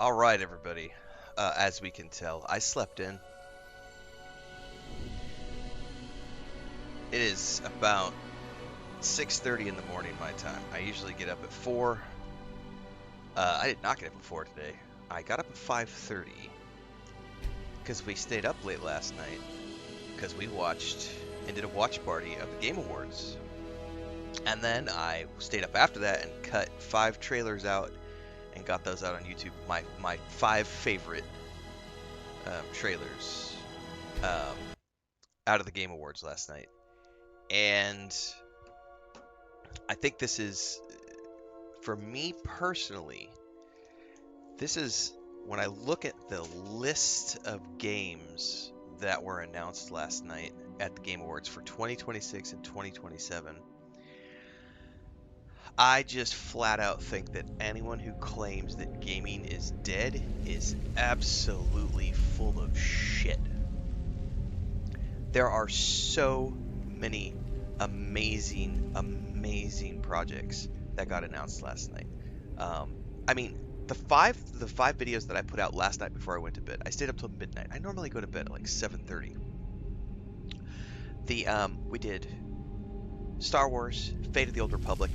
All right, everybody. As we can tell, I slept in. It is about 6:30 in the morning my time. I usually get up at 4. I did not get up at 4 today. I got up at 5:30 because we stayed up late last night because we watched and did a watch party of the Game Awards. And then I stayed up after that and cut 5 trailers out and got those out on YouTube. My 5 favorite trailers out of the Game Awards last night. And I think this is, for me personally, this is when I look at the list of games that were announced last night at the Game Awards for 2026 and 2027. I just flat out think that anyone who claims that gaming is dead is absolutely full of shit. There are so many amazing projects that got announced last night. I mean, the five videos that I put out last night before I went to bed, I stayed up till midnight. I normally go to bed at like 7:30. We did Star Wars, Fate of the Old Republic.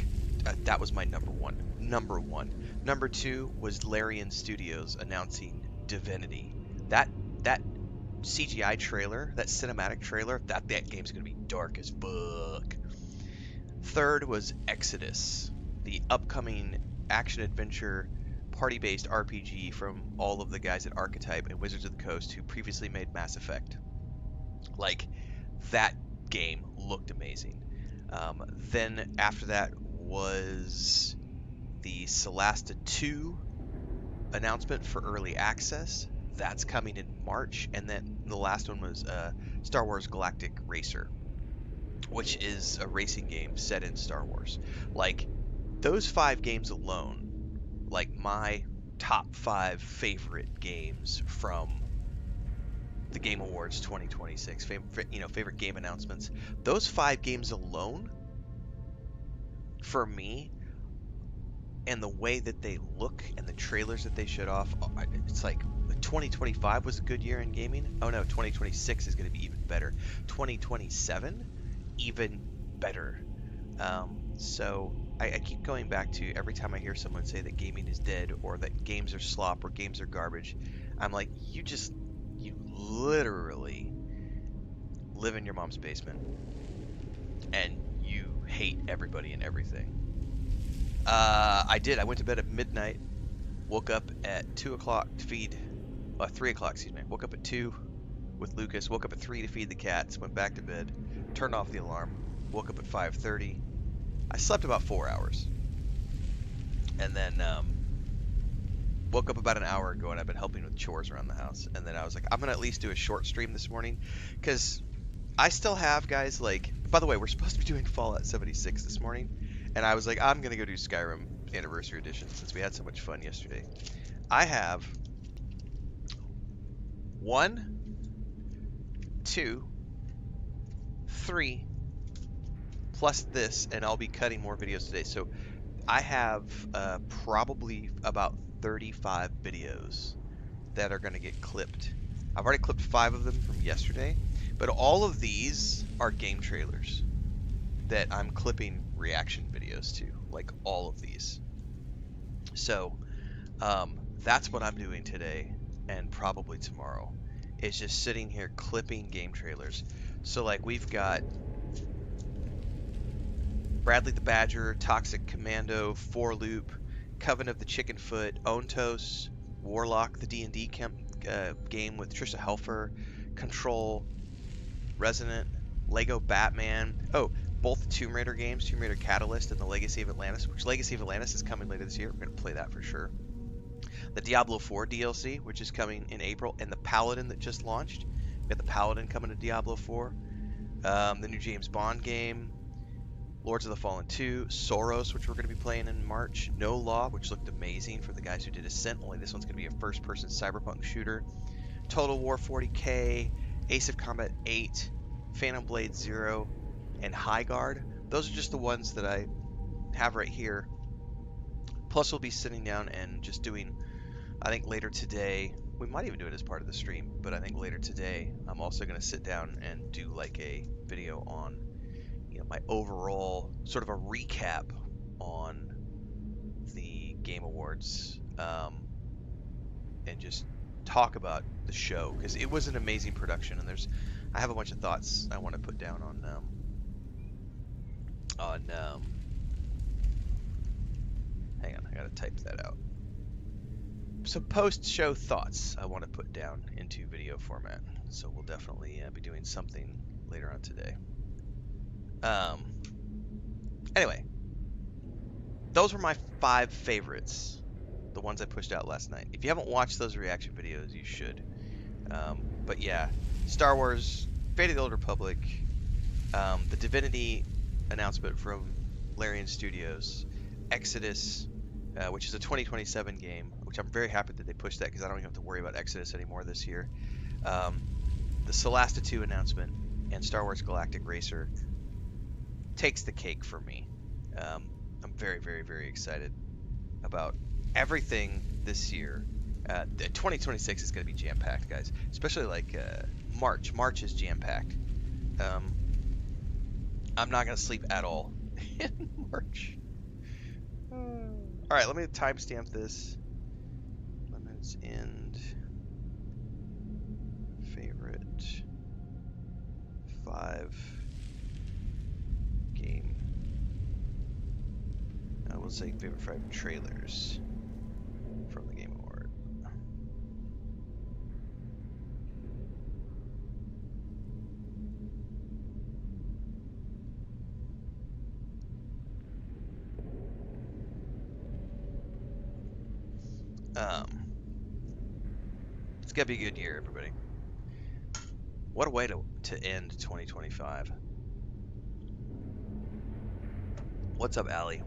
That was my number one. Number 2 was Larian Studios announcing Divinity. That CGI trailer, that cinematic trailer, that game's gonna be dark as fuck. Third was Exodus, the upcoming action-adventure, party-based RPG from all of the guys at Archetype and Wizards of the Coast who previously made Mass Effect. Like, that game looked amazing. Then after that was the Solasta 2 announcement for early access. That's coming in March. And then the last one was Star Wars Galactic Racer, which is a racing game set in Star Wars. Like, those 5 games alone, like my top 5 favorite games from the Game Awards 2026, favorite game announcements. Those 5 games alone, for me, and the way that they look and the trailers that they showed off, it's like 2025 was a good year in gaming. Oh no, 2026 is going to be even better. 2027, even better. So I keep going back to, every time I hear someone say that gaming is dead or that games are slop or games are garbage, I'm like, you literally live in your mom's basement and you hate everybody and everything. I did. I went to bed at midnight, woke up at 2 o'clock to feed, 3 o'clock, excuse me. Woke up at 2 with Lucas, woke up at 3 to feed the cats, went back to bed, turned off the alarm, woke up at 5:30. I slept about 4 hours. And then woke up about an hour ago and I've been helping with chores around the house. And then I was like, I'm going to at least do a short stream this morning because I still have, guys, like, by the way, we're supposed to be doing Fallout 76 this morning. And I was like, I'm going to go do Skyrim Anniversary Edition since we had so much fun yesterday. I have 1, 2, 3, plus this, and I'll be cutting more videos today. So I have probably about 35 videos that are going to get clipped. I've already clipped 5 of them from yesterday, but all of these are game trailers that I'm clipping reaction videos to, like all of these. So that's what I'm doing today and probably tomorrow, is just sitting here clipping game trailers. So like, we've got Bradley the Badger, Toxic Commando, 4-Loop, Coven of the Chickenfoot, Ontos, Warlock, the D&D game with Trisha Helfer, Control, Resonant, Lego Batman. Oh, both the Tomb Raider games, Tomb Raider Catalyst and the Legacy of Atlantis, which Legacy of Atlantis is coming later this year. We're going to play that for sure. The Diablo 4 DLC, which is coming in April, and the Paladin that just launched. We got the Paladin coming to Diablo 4. The new James Bond game, Lords of the Fallen 2, Soros, which we're going to be playing in March, No Law, which looked amazing for the guys who did Ascent, only this one's going to be a first-person cyberpunk shooter, Total War 40K, Ace of Combat 8, Phantom Blade 0, and High Guard. Those are just the ones that I have right here. Plus, we'll be sitting down and just doing I think later today, we might even do it as part of the stream, but I think later today, I'm also going to sit down and do like a video on, you know, my overall sort of a recap on the Game Awards, and just talk about the show, because it was an amazing production, and I have a bunch of thoughts I want to put down hang on, I gotta type that out. Some post-show thoughts I want to put down into video format, so we'll definitely be doing something later on today. Anyway, those were my 5 favorites, the ones I pushed out last night. If you haven't watched those reaction videos, you should. But yeah, Star Wars, Fate of the Old Republic, the Divinity announcement from Larian Studios, Exodus, which is a 2027 game, which I'm very happy that they pushed that because I don't even have to worry about Exodus anymore this year. The Solasta 2 announcement and Star Wars Galactic Racer takes the cake for me. I'm very, very, very excited about everything this year. 2026 is going to be jam-packed, guys. Especially like March. March is jam-packed. I'm not going to sleep at all in March. Alright, let me timestamp this. Lemons end. Favorite 5 game. I will say favorite 5 trailers from the Game Award. It's gonna be a good year, everybody. What a way to end 2025. What's up, Allie?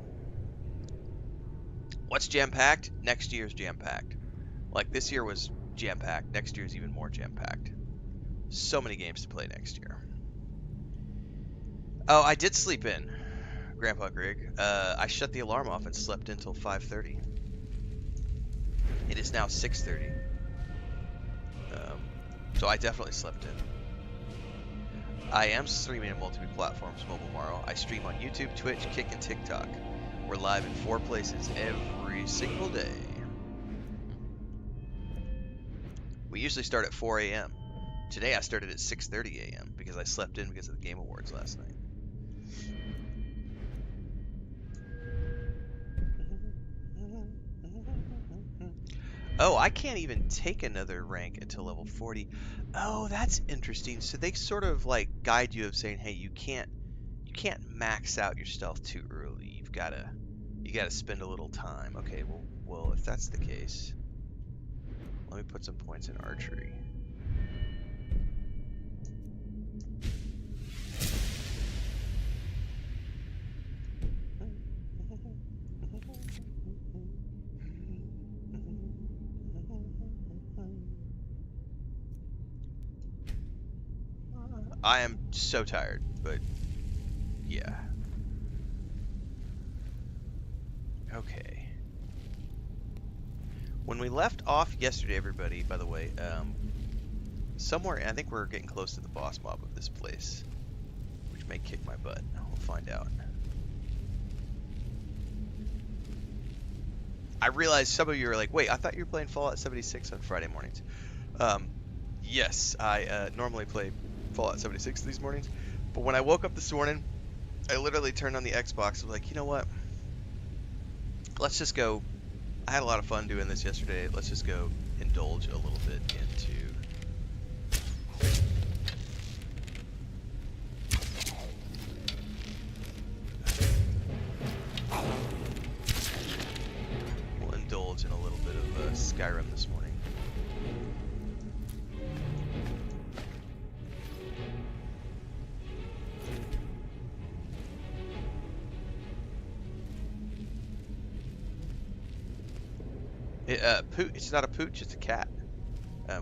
What's jam-packed? Next year's jam-packed. Like, this year was jam-packed. Next year's even more jam-packed. So many games to play next year. Oh, I did sleep in, Grandpa Greg. I shut the alarm off and slept until 5:30. It is now 6:30. So I definitely slept in. I am streaming on multiple platforms mobile tomorrow. I stream on YouTube, Twitch, Kick, and TikTok. We're live in 4 places every single day. We usually start at 4 a.m. Today I started at 6:30 a.m. because I slept in because of the Game Awards last night. Oh, I can't even take another rank until level 40. Oh, that's interesting. So they sort of like guide you of saying, hey, you can't max out your stealth too early. You gotta spend a little time. Okay, well, if that's the case, let me put some points in archery. I am so tired, but yeah. Okay. When we left off yesterday, everybody, by the way, somewhere, I think we're getting close to the boss mob of this place, which may kick my butt. We'll find out. I realized some of you are like, wait, I thought you were playing Fallout 76 on Friday mornings. Yes, I normally play Fallout 76 these mornings, but when I woke up this morning, I literally turned on the Xbox. I was like, you know what? Let's just go. I had a lot of fun doing this yesterday. Let's just go indulge a little bit into. We'll indulge in a little bit of Skyrim this morning. It's not a pooch, it's a cat.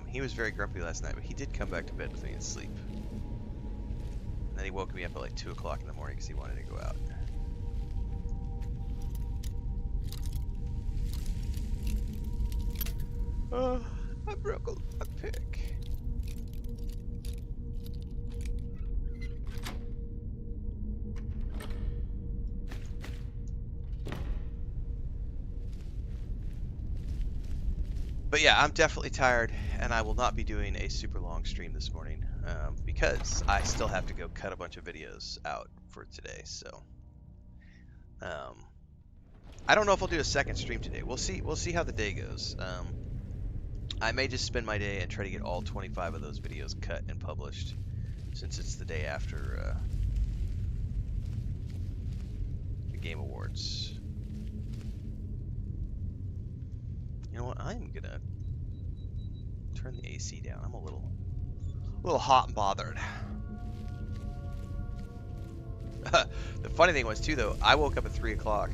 He was very grumpy last night, but he did come back to bed with me and sleep. And then he woke me up at like 2 o'clock in the morning because he wanted to go out. I broke a lockpick. But yeah, I'm definitely tired, and I will not be doing a super long stream this morning because I still have to go cut a bunch of videos out for today. So I don't know if I'll do a second stream today. We'll see. We'll see how the day goes. I may just spend my day and try to get all 25 of those videos cut and published, since it's the day after the Game Awards. You know what? I'm gonna turn the AC down. I'm a little hot and bothered. The funny thing was too, though, I woke up at 3 o'clock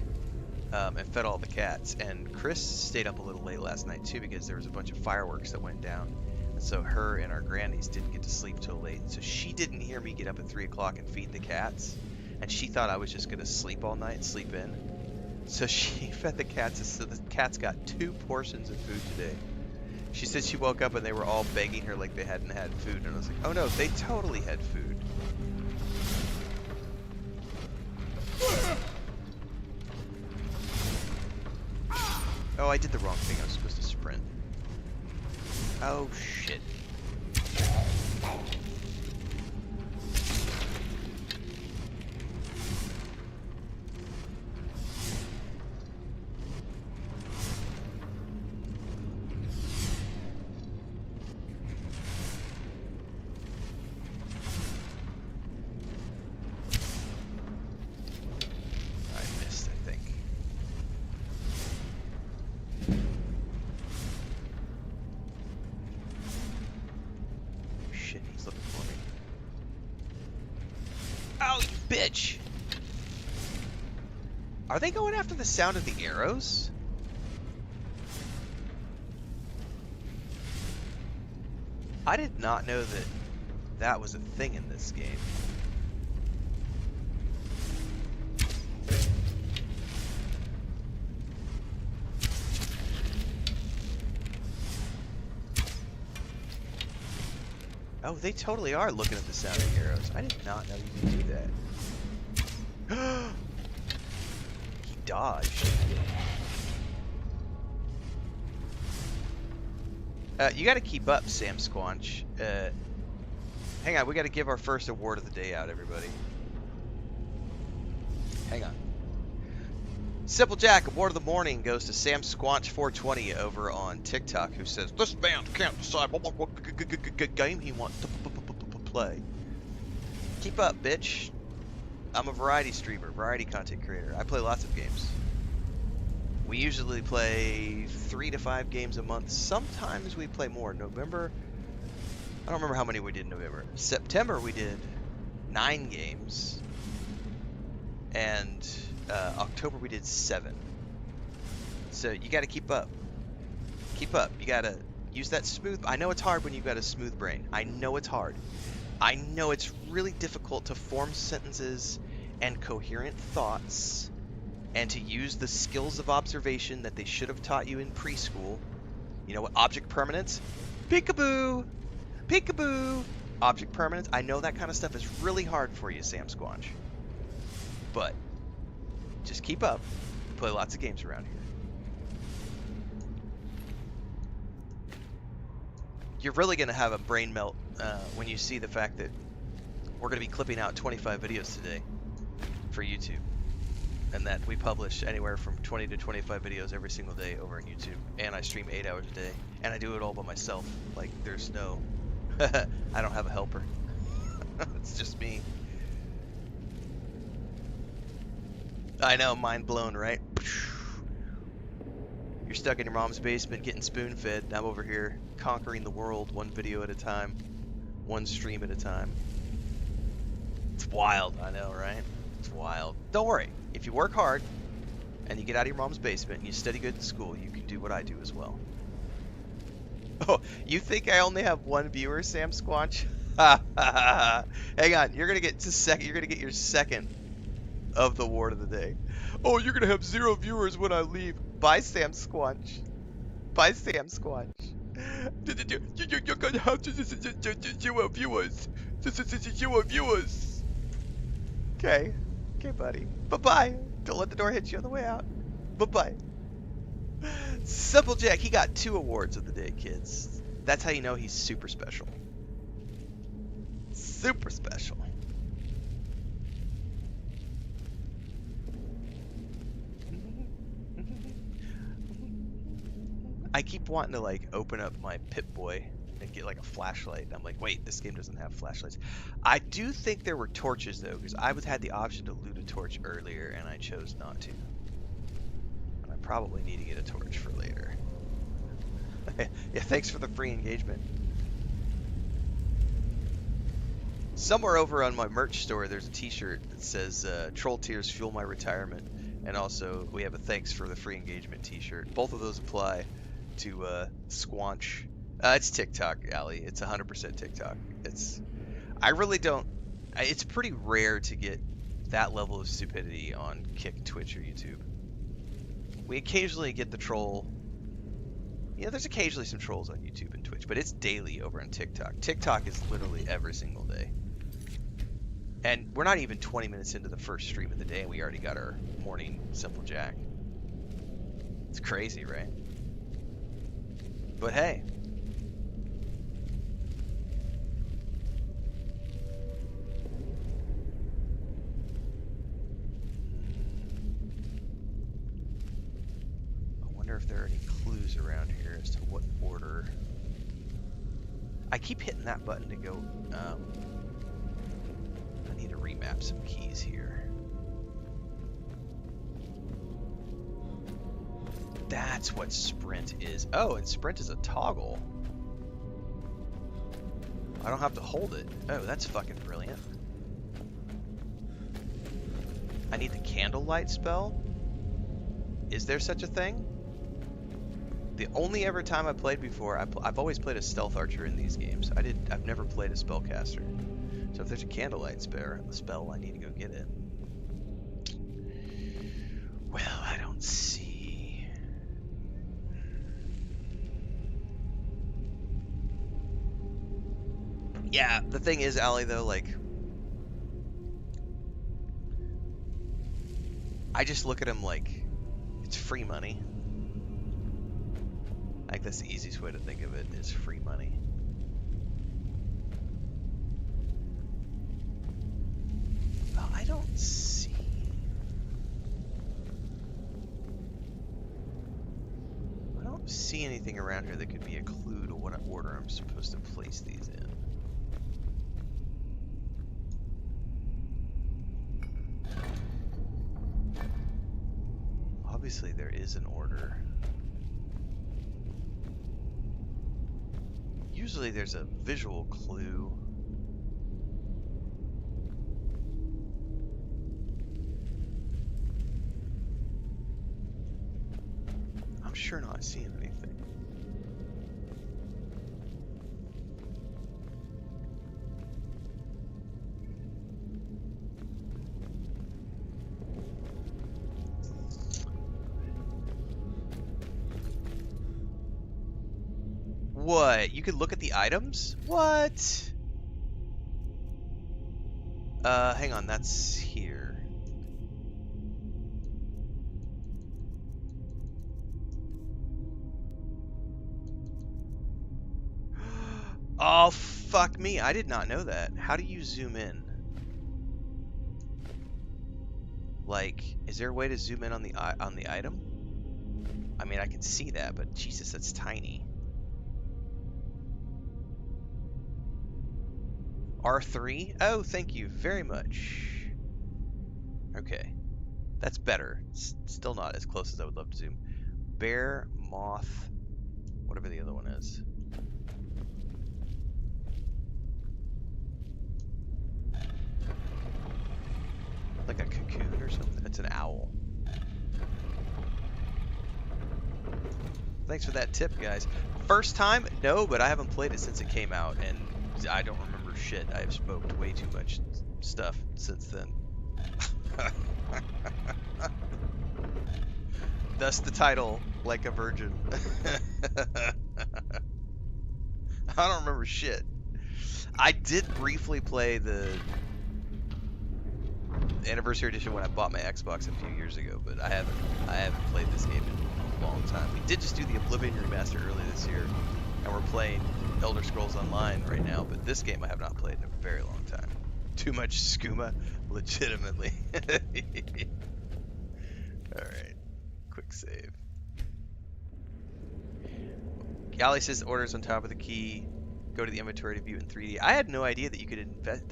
and fed all the cats, and Chris stayed up a little late last night too because there was a bunch of fireworks that went down, and so her and our grannies didn't get to sleep till late. So she didn't hear me get up at 3 o'clock and feed the cats, and she thought I was just gonna sleep all night, sleep in. So she fed the cats, so the cats got 2 portions of food today. She said she woke up and they were all begging her like they hadn't had food, and I was like, oh no, they totally had food. Oh, I did the wrong thing. I was supposed to sprint. Oh, shit. Bitch! Are they going after the sound of the arrows? I did not know that that was a thing in this game. Oh, they totally are looking at the sound of the arrows. I did not know you could do that. He dodged. You gotta keep up, Sam Squanch. Hang on, we gotta give our first award of the day out, everybody. Hang on. Simple Jack, award of the morning goes to Sam Squanch 420 over on TikTok, who says, this man can't decide what game he wants to play. Keep up, bitch. I'm a variety streamer, variety content creator. I play lots of games. We usually play 3 to 5 games a month. Sometimes we play more. November, I don't remember how many we did in November. September we did 9 games. And October we did 7. So you got to keep up. Keep up. You got to use that smooth. I know it's hard when you've got a smooth brain. I know it's hard. I know it's really difficult to form sentences and coherent thoughts, and to use the skills of observation that they should have taught you in preschool. You know what? Object permanence? Peekaboo! Peekaboo! Object permanence. I know that kind of stuff is really hard for you, Sam Squanch. But just keep up. Play lots of games around here. You're really going to have a brain melt when you see the fact that we're going to be clipping out 25 videos today for YouTube. And that we publish anywhere from 20 to 25 videos every single day over on YouTube. And I stream 8 hours a day. And I do it all by myself. Like, there's no... I don't have a helper. It's just me. I know, mind blown, right? You're stuck in your mom's basement getting spoon-fed. I'm over here conquering the world one video at a time. One stream at a time. It's wild, I know, right? It's wild. Don't worry. If you work hard, and you get out of your mom's basement, and you study good in school, you can do what I do as well. Oh, you think I only have 1 viewer, Sam Squanch? Hang on, you're gonna get to second. You're gonna get your second of the award of the day. Oh, you're gonna have 0 viewers when I leave. Bye, Sam Squanch. Bye, Sam Squanch. You're gonna have to 0 viewers. 0 viewers. Okay. Okay, buddy. Bye-bye. Don't let the door hit you on the way out. Bye-bye. Simple Jack, he got 2 awards of the day, kids. That's how you know he's super special. Super special. I keep wanting to like open up my Pip-Boy and get like a flashlight. I'm like, wait, this game doesn't have flashlights. I do think there were torches though, because I had the option to loot a torch earlier and I chose not to. And I probably need to get a torch for later. Yeah, thanks for the free engagement. Somewhere over on my merch store, there's a t-shirt that says, Troll Tears Fuel My Retirement. And also, we have a thanks for the free engagement t-shirt. Both of those apply to Squanch. It's TikTok, Ali. It's 100% TikTok. I really don't... It's pretty rare to get that level of stupidity on Kick, Twitch, or YouTube. We occasionally get the troll... You know, there's occasionally some trolls on YouTube and Twitch, but it's daily over on TikTok. TikTok is literally every single day. And we're not even 20 minutes into the first stream of the day, and we already got our morning Simple Jack. It's crazy, right? But hey. I wonder if there are any clues around here as to what order. I keep hitting that button to go, I need to remap some keys here. That's what sprint is. Oh, and sprint is a toggle. I don't have to hold it. Oh, that's fucking brilliant. I need the candlelight spell? Is there such a thing? The only ever time I played before, I've always played a stealth archer in these games. I've never played a spellcaster. So if there's a candlelight spell, I need to go get it. Well, I don't see. Yeah, the thing is, Ali, though, like, I just look at him like it's free money. Like, that's the easiest way to think of it, is free money. Well, I don't see... I don't see anything around here that could be a clue to what order I'm supposed to place these in. Obviously there is an order. Usually there's a visual clue. I'm sure not seeing anything. What? You could look at the items? What? Hang on, that's here. Oh, fuck me. I did not know that. How do you zoom in? Like, is there a way to zoom in on the item? I mean, I can see that, but Jesus, that's tiny. R3? Oh, thank you very much. Okay. That's better. Still not as close as I would love to zoom. Bear, moth, whatever the other one is. Like a cocoon or something? It's an owl. Thanks for that tip, guys. First time? No, but I haven't played it since it came out, and I don't remember shit. I've smoked way too much stuff since then. Thus the title, Like a Virgin. I don't remember shit. I did briefly play the Anniversary Edition when I bought my Xbox a few years ago, but I haven't played this game in a long time. We did just do the Oblivion remaster earlier this year, and we're playing Elder Scrolls Online right now, but this game I have not played in a very long time. Too much skooma, legitimately. Alright, quick save. Gally says orders on top of the key. Go to the inventory to view it in 3D. I had no idea that you could inspect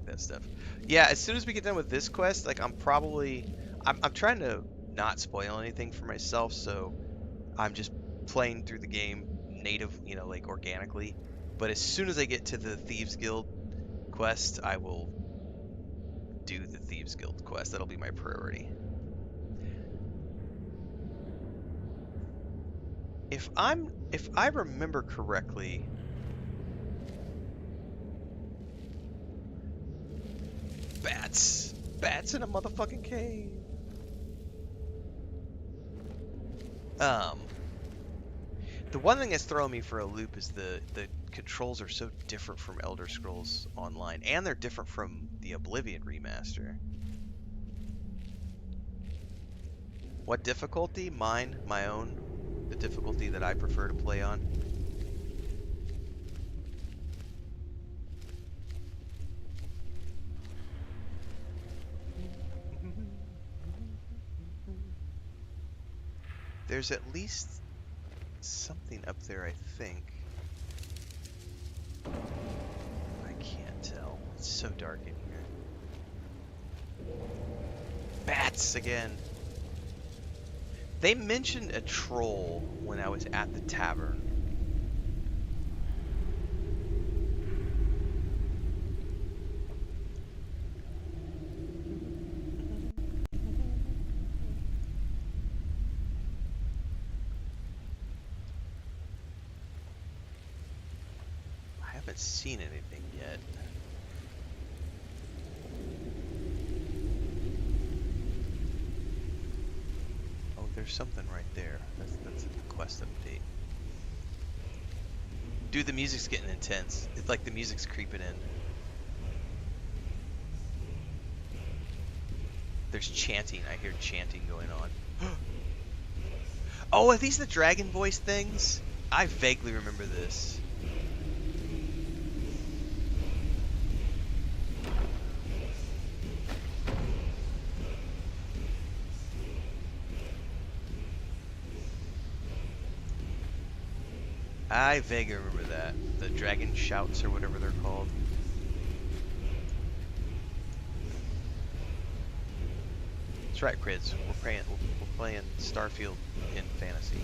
that stuff. Yeah, as soon as we get done with this quest, like I'm trying to not spoil anything for myself, so I'm just playing through the game native, like organically. But as soon as I get to the Thieves Guild quest, I will do the Thieves Guild quest. That'll be my priority. If I remember correctly, bats in a motherfucking cave. The one thing that's throwing me for a loop is the controls are so different from Elder Scrolls Online, and they're different from the Oblivion remaster. What difficulty? Mine, my own, the difficulty that I prefer to play on. There's at least something up there, I think. I can't tell. It's so dark in here. Bats again. They mentioned a troll when I was at the tavern. I haven't seen anything yet. Oh, there's something right there. That's a quest update. Dude, the music's getting intense. It's like the music's creeping in. There's chanting. I hear chanting going on. Oh, are these the dragon voice things? I vaguely remember this. I vaguely remember that. The dragon shouts or whatever they're called. That's right, Crids. We're playing Starfield in fantasy.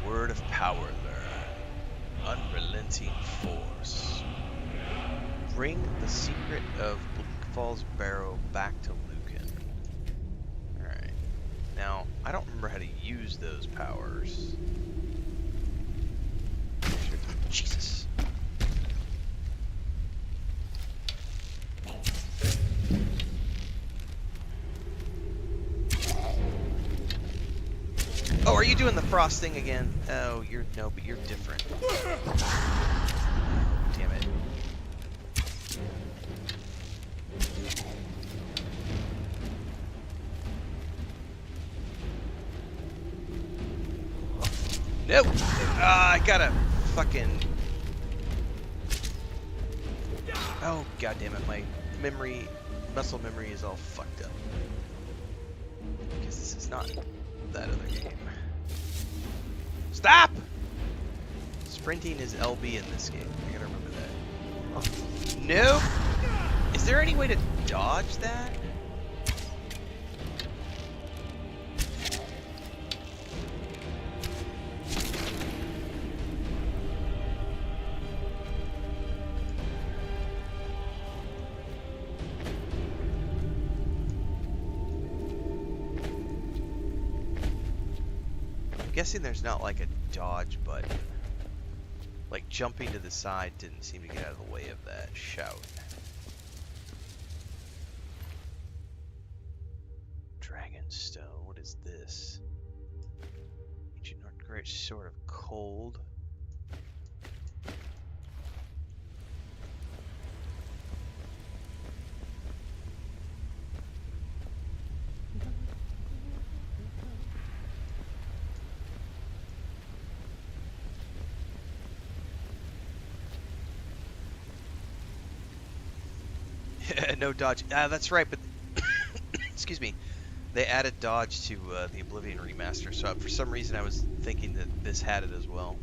Word of power learn. Unrelenting force. Bring the secret of Bleakfall's Barrow back to Lucan. Alright. Now, I don't remember how to use those powers. Jesus. Oh, are you doing the frost thing again? Oh, but you're different. Damn it. Nope. I gotta fucking. Oh, god damn it! My muscle memory is all fucked up. Because this is not that other game. Stop! Sprinting is LB in this game. I gotta remember that. Oh, nope. Is there any way to dodge that? I'm guessing there's not like a dodge button. Like jumping to the side didn't seem to get out of the way of that shout. Great Sword of Cold. No dodge. That's right, but excuse me. They added dodge to the Oblivion remaster, so for some reason I was thinking that this had it as well.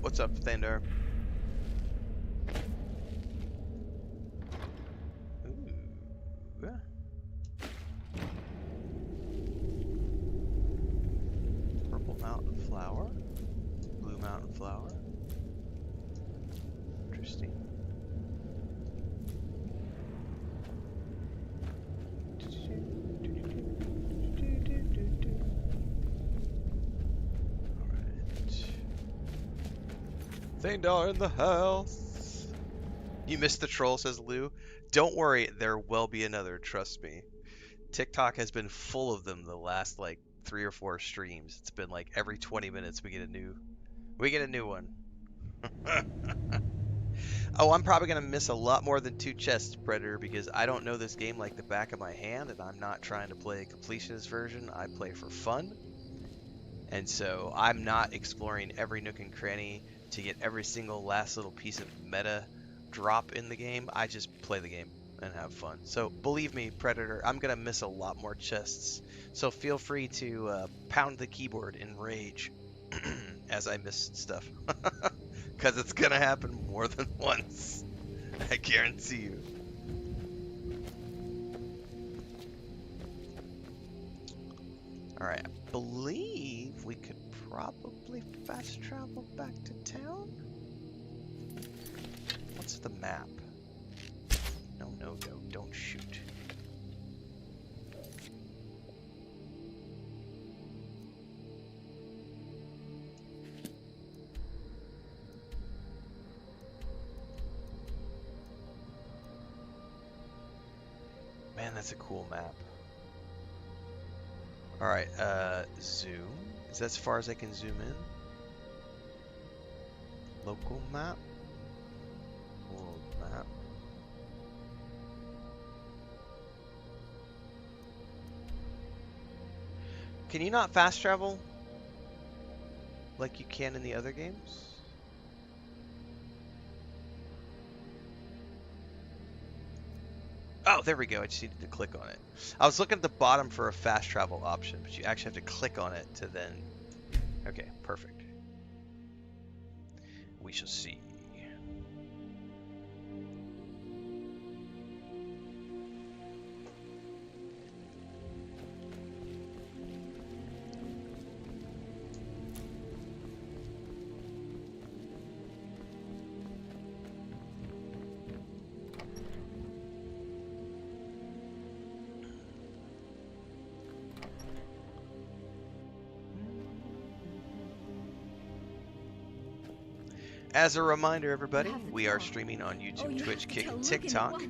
What's up, Thandar? Ooh. Purple mountain flower. Blue mountain flower. Interesting. Thandar in the house. You missed the troll, says Lou. Don't worry, there will be another, trust me. TikTok has been full of them the last like 3 or 4 streams. It's been like every 20 minutes we get a new one. Oh, I'm probably gonna miss a lot more than 2 chests, Predator, because I don't know this game like the back of my hand, and I'm not trying to play a completionist version. I play for fun. And so I'm not exploring every nook and cranny to get every single last little piece of meta drop in the game. I just play the game and have fun. So believe me, Predator, I'm going to miss a lot more chests. So feel free to pound the keyboard in rage as I miss stuff. Because it's going to happen more than once. I guarantee you. Alright, I believe we could probably fast travel back to town. What's the map? No, don't shoot. Man, that's a cool map. Alright, zoom. Is that as far as I can zoom in? Local map? World map. Can you not fast travel like you can in the other games? Oh, there we go. I just needed to click on it. I was looking at the bottom for a fast travel option, but you actually have to click on it to then... Okay, perfect. We shall see. As a reminder, everybody, we are streaming on YouTube, Twitch, Kick, and TikTok.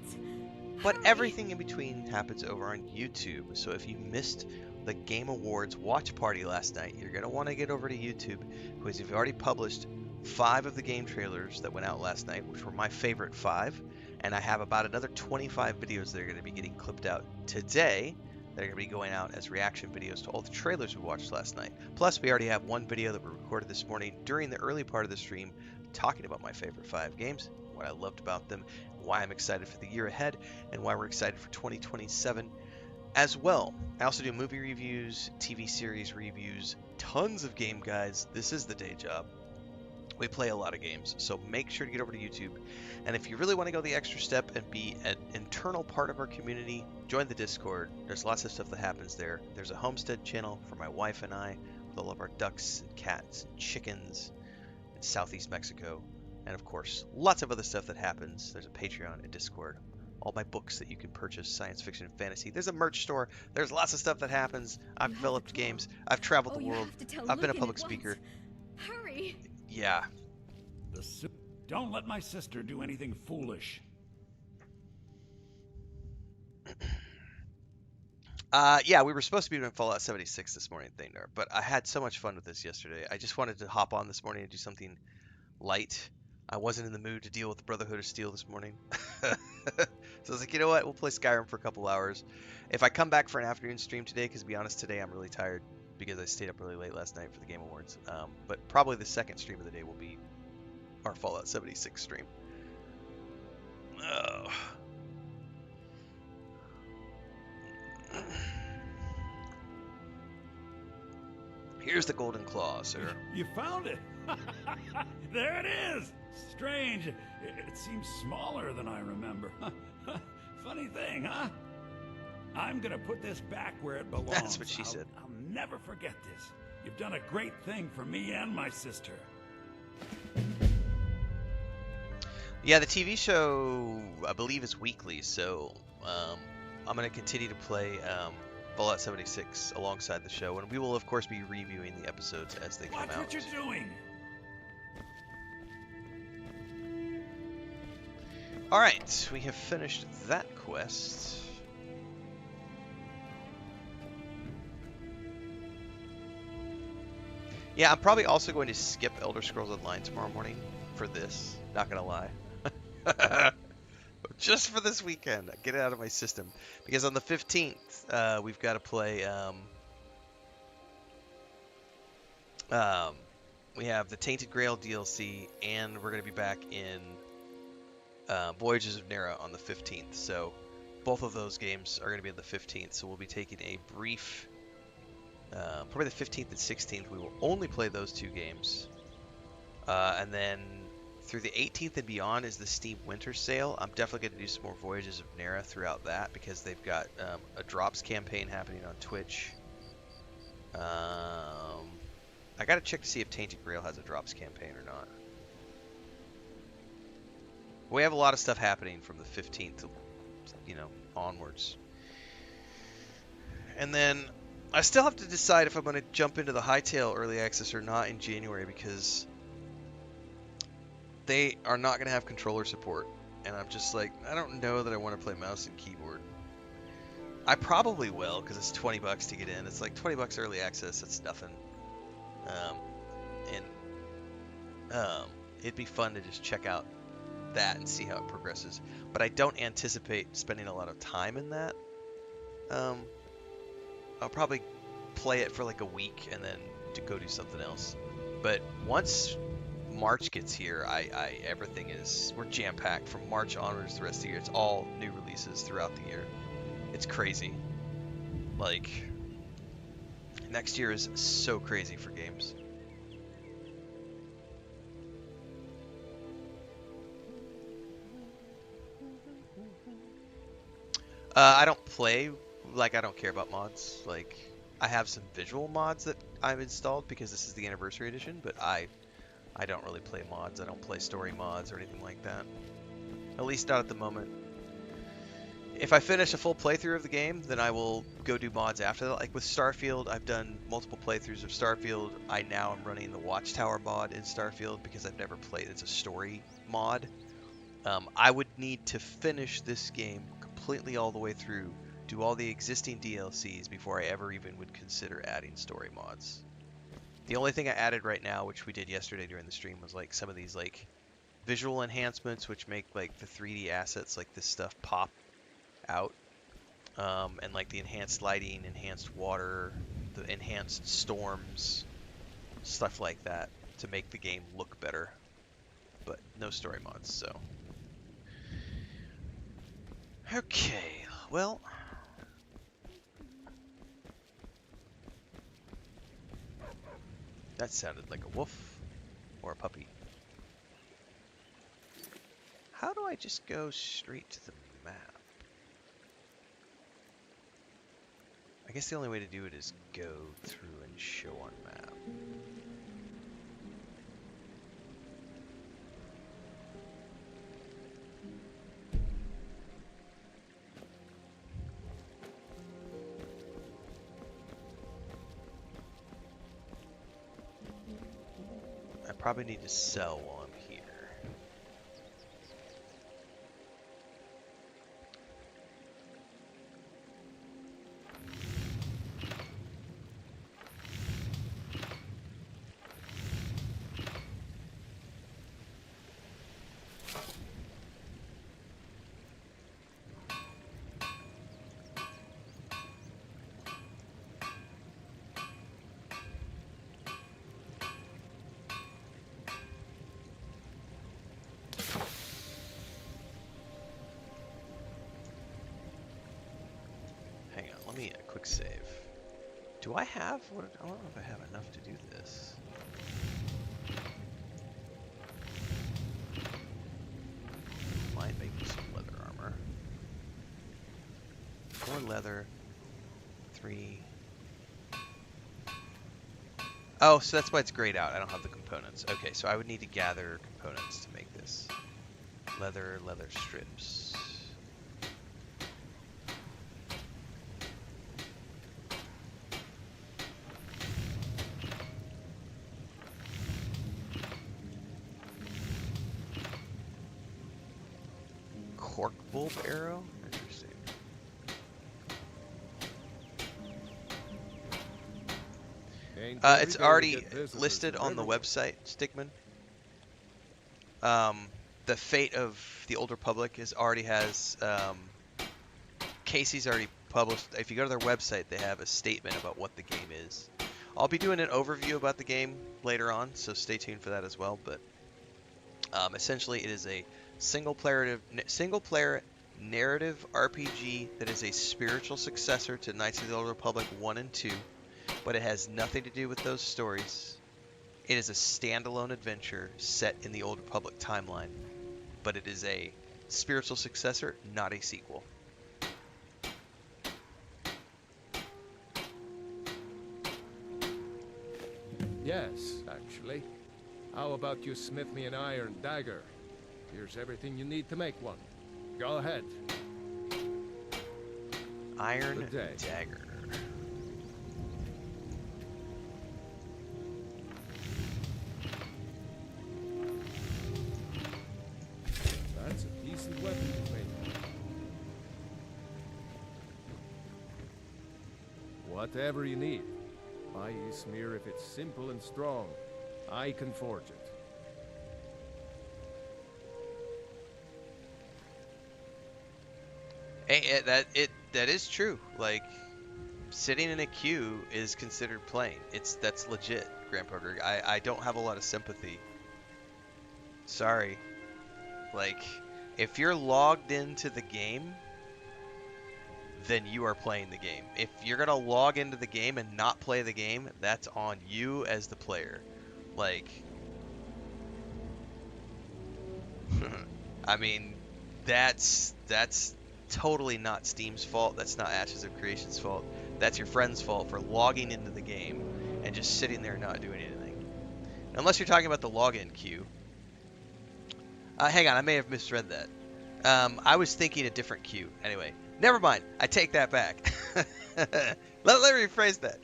But everything in between happens over on YouTube. So if you missed the Game Awards watch party last night, you're going to want to get over to YouTube, because we've already published 5 of the game trailers that went out last night, which were my favorite 5. And I have about another 25 videos that are going to be getting clipped out today that are going to be going out as reaction videos to all the trailers we watched last night. Plus, we already have one video that we recorded this morning during the early part of the stream talking about my favorite 5 games, what I loved about them, why I'm excited for the year ahead, and why we're excited for 2027 as well. I also do movie reviews, TV series reviews, tons of game guides. This is the day job. We play a lot of games, so make sure to get over to YouTube. And if you really want to go the extra step and be an internal part of our community, join the Discord. There's lots of stuff that happens there. There's a homestead channel for my wife and I with all of our ducks and cats and chickens Southeast Mexico, and of course lots of other stuff that happens. There's a Patreon, a Discord, all my books that you can purchase, science fiction and fantasy. There's a merch store. There's lots of stuff that happens. I've developed games. I've traveled the world. I've been a public speaker. Hurry! Yeah. Don't let my sister do anything foolish. Yeah, we were supposed to be doing Fallout 76 this morning, Thingdar, but I had so much fun with this yesterday. I just wanted to hop on this morning and do something light. I wasn't in the mood to deal with the Brotherhood of Steel this morning. So I was like, you know what? We'll play Skyrim for a couple hours. If I come back for an afternoon stream today, because to be honest, today I'm really tired because I stayed up really late last night for the Game Awards. But probably the second stream of the day will be our Fallout 76 stream. Oh. Here's the golden claw, sir. You found it! There it is! Strange. It seems smaller than I remember. Funny thing, huh? I'm gonna put this back where it belongs. That's what she said. I'll never forget this. You've done a great thing for me and my sister. Yeah, the TV show, I believe, is weekly, so I'm going to continue to play Fallout 76 alongside the show, and we will, of course, be reviewing the episodes as they come out. Watch what you're doing! Alright, we have finished that quest. Yeah, I'm probably also going to skip Elder Scrolls Online tomorrow morning for this, not going to lie. Just for this weekend, get it out of my system. Because on the 15th, we've got to play, we have the Tainted Grail DLC, and we're going to be back in Voyages of Nera on the 15th. So both of those games are going to be on the 15th, so we'll be taking a brief, probably the 15th and 16th, we will only play those two games. And then through the 18th and beyond is the Steam Winter Sale. I'm definitely going to do some more Voyages of Nera throughout that because they've got a drops campaign happening on Twitch. I got to check to see if Tainted Grail has a drops campaign or not. We have a lot of stuff happening from the 15th, onwards. And then I still have to decide if I'm going to jump into the Hightail Early Access or not in January because they are not going to have controller support, and I'm just like, I don't know that I want to play mouse and keyboard. I probably will, because it's $20 to get in. It's like $20 early access, that's nothing. It'd be fun to just check out that and see how it progresses. But I don't anticipate spending a lot of time in that. I'll probably play it for like a week and then go do something else. But once March gets here, we're jam-packed from March onwards the rest of the year. It's all new releases throughout the year. It's crazy. Like, next year is so crazy for games. I don't play, like, I don't care about mods. Like, I have some visual mods that I've installed because this is the anniversary edition, but I don't really play mods. I don't play story mods or anything like that. At least not at the moment. If I finish a full playthrough of the game, then I will go do mods after that. Like with Starfield, I've done multiple playthroughs of Starfield. I now am running the Watchtower mod in Starfield because I've never played. It's a story mod. I would need to finish this game completely all the way through, do all the existing DLCs before I ever even would consider adding story mods. The only thing I added right now, which we did yesterday during the stream, was like some of these like visual enhancements, which make like the 3D assets, like this stuff, pop out, and like the enhanced lighting, enhanced water, the enhanced storms, stuff like that to make the game look better. But no story mods, so. Okay, well. That sounded like a wolf or a puppy. How do I just go straight to the map? I guess the only way to do it is go through and show on map. Probably need to sell while I'm here. Hang on, let me quick save. Do I have what? I don't know if I have enough to do this. Mind making some leather armor. 4 leather, 3. Oh, so that's why it's grayed out. I don't have the components. Okay, so I would need to gather components to make this. Leather strips. Cork bulb arrow? Interesting. It's already listed on the website, Stigman. The Fate of the Old Republic already has, Casey's already published. If you go to their website, they have a statement about what the game is. I'll be doing an overview about the game later on, so stay tuned for that as well. But essentially, it is a single player narrative RPG that is a spiritual successor to Knights of the Old Republic 1 and 2, but it has nothing to do with those stories. It is a standalone adventure set in the Old Republic timeline, but it is a spiritual successor, not a sequel. Yes, actually. How about you smith me an iron dagger? Here's everything you need to make one. Go ahead. Iron dagger. That's a decent weapon you've made. Whatever you need. My smear if it's simple and strong. I can forge it. Hey, that is true. Like, sitting in a queue is considered playing. That's legit, Grandpa Greg. I don't have a lot of sympathy. Sorry. Like, if you're logged into the game, then you are playing the game. If you're gonna log into the game and not play the game, that's on you as the player. Like, I mean, that's totally not Steam's fault. That's not Ashes of Creation's fault. That's your friend's fault for logging into the game and just sitting there not doing anything. Unless you're talking about the login queue. Hang on, I may have misread that. I was thinking a different queue. Anyway, never mind. I take that back. let me rephrase that.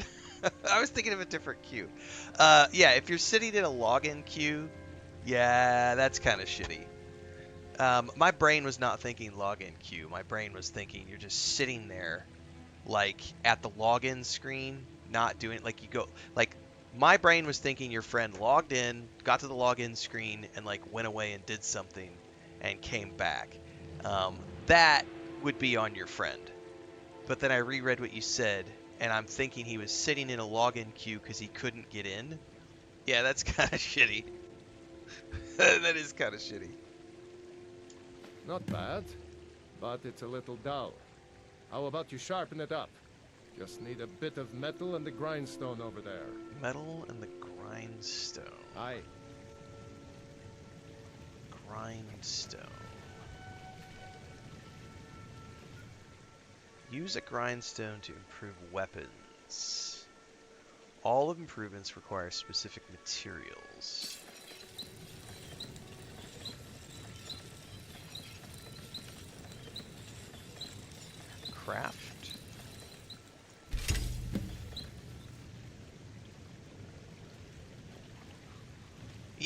I was thinking of a different queue. Yeah, if you're sitting in a login queue, yeah, that's kind of shitty. My brain was not thinking login queue. My brain was thinking you're just sitting there, like, at the login screen, not doing, like, you go, like, my brain was thinking your friend logged in, got to the login screen, and, like, went away and did something and came back. That would be on your friend. But then I reread what you said, and I'm thinking he was sitting in a login queue because he couldn't get in. Yeah, that's kind of shitty. That is kind of shitty. Not bad, but it's a little dull. How about you sharpen it up? Just need a bit of metal and the grindstone over there. Metal and the grindstone. Aye. Grindstone. Use a grindstone to improve weapons. All improvements require specific materials. Craft.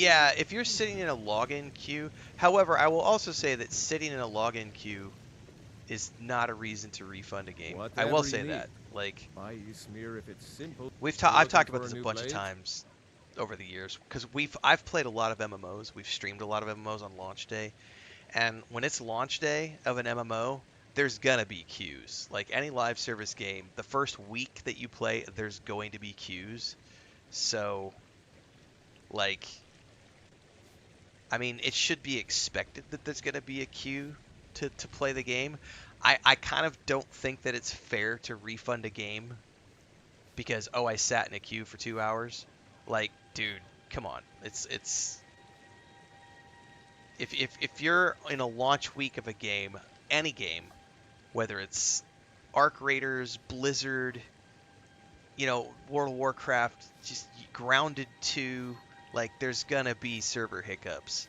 Yeah, if you're sitting in a login queue. However, I will also say that sitting in a login queue is not a reason to refund a game. I will Whatever you say need. that. Like, Buy you smear if it's simple. I've Looking talked about for a this a new bunch of blade? times over the years because I've played a lot of MMOs. We've streamed a lot of MMOs on launch day, and when it's launch day of an MMO, there's gonna be queues. Like any live service game, the first week that you play, there's going to be queues. So, like, I mean, it should be expected that there's gonna be a queue to play the game. I kind of don't think that it's fair to refund a game because I sat in a queue for 2 hours. Like, dude, come on. It's if you're in a launch week of a game, any game, whether it's Arc Raiders, Blizzard, World of Warcraft, just Grounded 2, like there's gonna be server hiccups.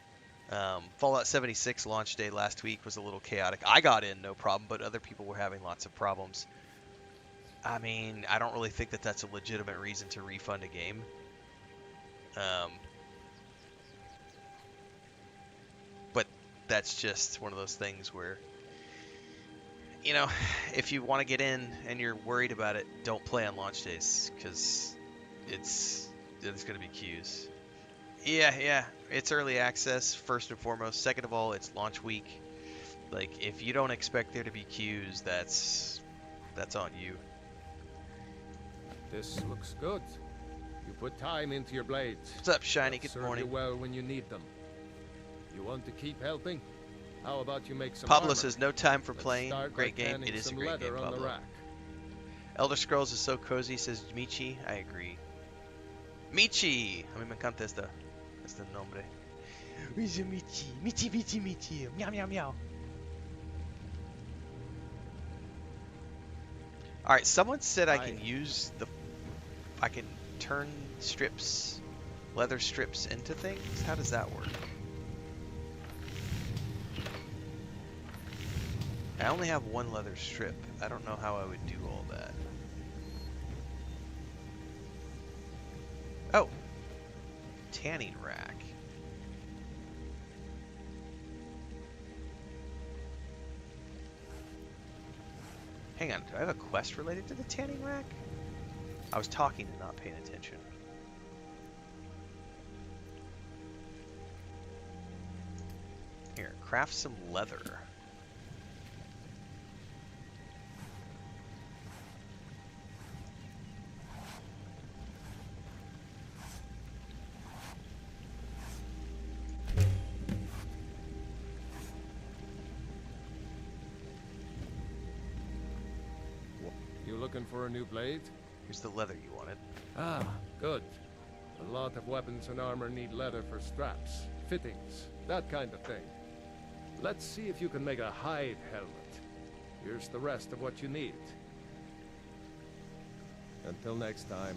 Fallout 76 launch day last week was a little chaotic. I got in no problem, but other people were having lots of problems. I mean, I don't really think that that's a legitimate reason to refund a game. But that's just one of those things where, if you want to get in and you're worried about it, don't play on launch days because there's going to be queues. Yeah, it's early access first and foremost. Second of all, it's launch week. Like, if you don't expect there to be queues, that's on you. This looks good. You put time into your blades. What's up, Shiny? They'll Good serve morning. you well when you need them. You want to keep helping? How about you make some Pablo armor? says, no time for Let's playing. start Great by game. canning It is a some great game, leather on the Pablo. rack. Elder Scrolls is so cozy, says Michi. I agree. Michi! A mí me encanta este nombre. Michi, Michi, Michi, Michi. Meow, meow, meow. Alright, someone said I can turn leather strips into things? How does that work? I only have one leather strip. I don't know how I would do all that. Oh! Tanning rack. Hang on, do I have a quest related to the tanning rack? I was talking and not paying attention. Here, craft some leather. You looking for a new blade? Here's the leather you wanted. Ah, good. A lot of weapons and armor need leather for straps, fittings, that kind of thing. Let's see if you can make a hide helmet. Here's the rest of what you need. Until next time.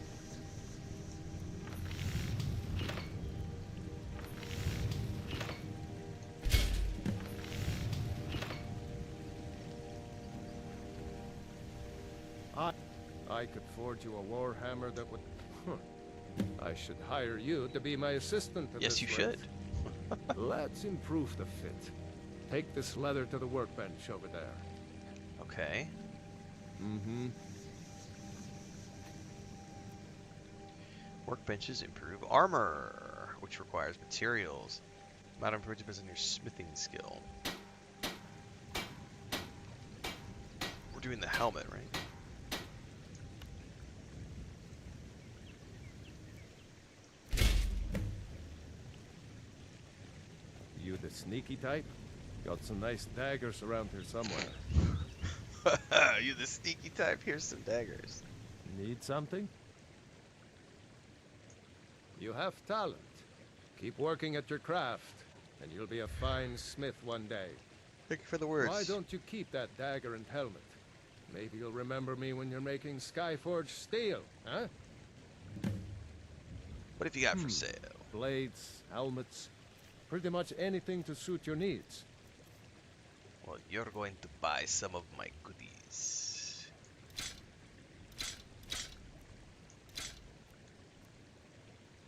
I could forge you a warhammer that would... I should hire you to be my assistant at Yes, this you rate. should. Let's improve the fit. Take this leather to the workbench over there. Okay. Mm-hmm. Workbenches improve armor, which requires materials. Amount of improvements in your smithing skill. We're doing the helmet, right? You the sneaky type? Got some nice daggers around here somewhere. You the sneaky type. Here's some daggers. Need something? You have talent. Keep working at your craft, and you'll be a fine smith one day. Thank you for the words. Why don't you keep that dagger and helmet? Maybe you'll remember me when you're making Skyforge steel, huh? What have you got for sale? Blades, helmets, pretty much anything to suit your needs. Well, you're going to buy some of my goodies.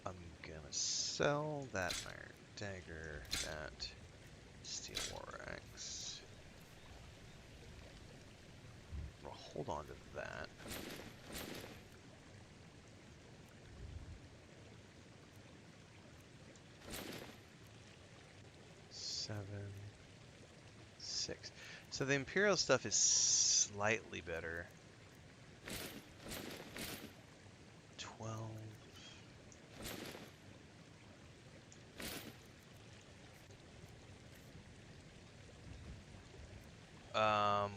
I'm gonna sell that iron dagger, that steel war axe. We'll hold on to that. Seven, 6. So the Imperial stuff is slightly better. 12.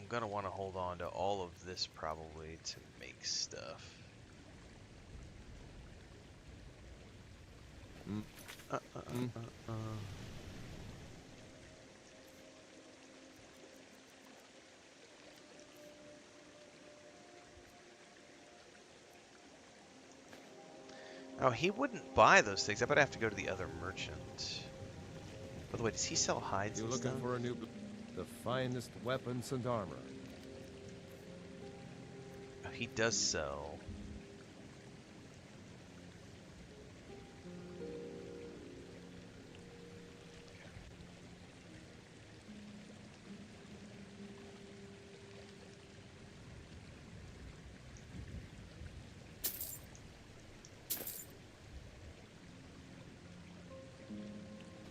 Gonna want to hold on to all of this probably to make stuff. Oh, he wouldn't buy those things. I would have to go to the other merchant. By the way, does he sell hides You're and looking stuff? for a new... The finest weapons and armor. Oh, he does sell.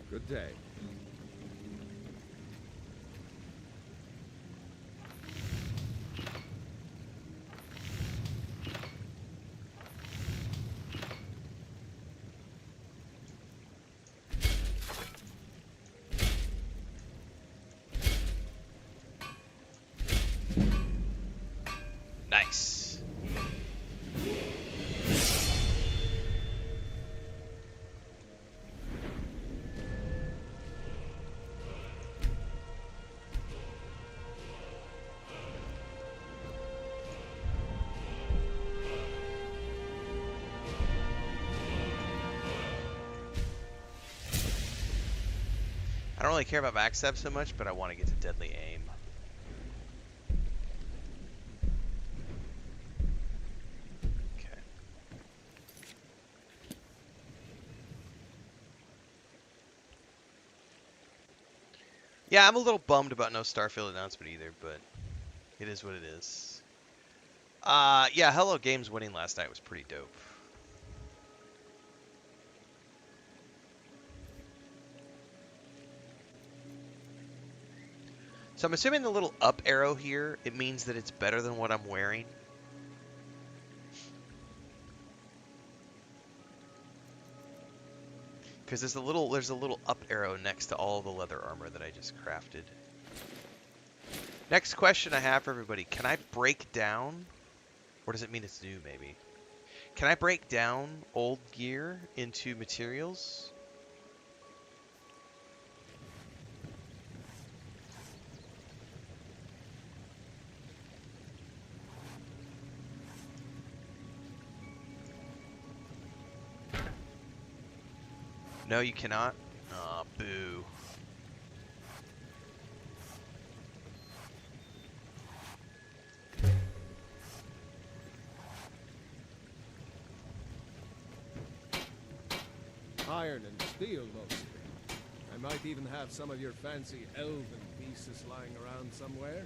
Good day. Nice. I don't really care about backstab so much, but I want to get to deadly aim. Okay. Yeah, I'm a little bummed about no Starfield announcement either, but it is what it is. Yeah, Hello Games winning last night was pretty dope. So I'm assuming the little up arrow here, it means that it's better than what I'm wearing. Because there's a little up arrow next to all the leather armor that I just crafted. Next question I have for everybody. Can I break down, or does it mean it's new maybe? Can I break down old gear into materials? No, you cannot? Aw, boo. Iron and steel, mostly. I might even have some of your fancy elven pieces lying around somewhere.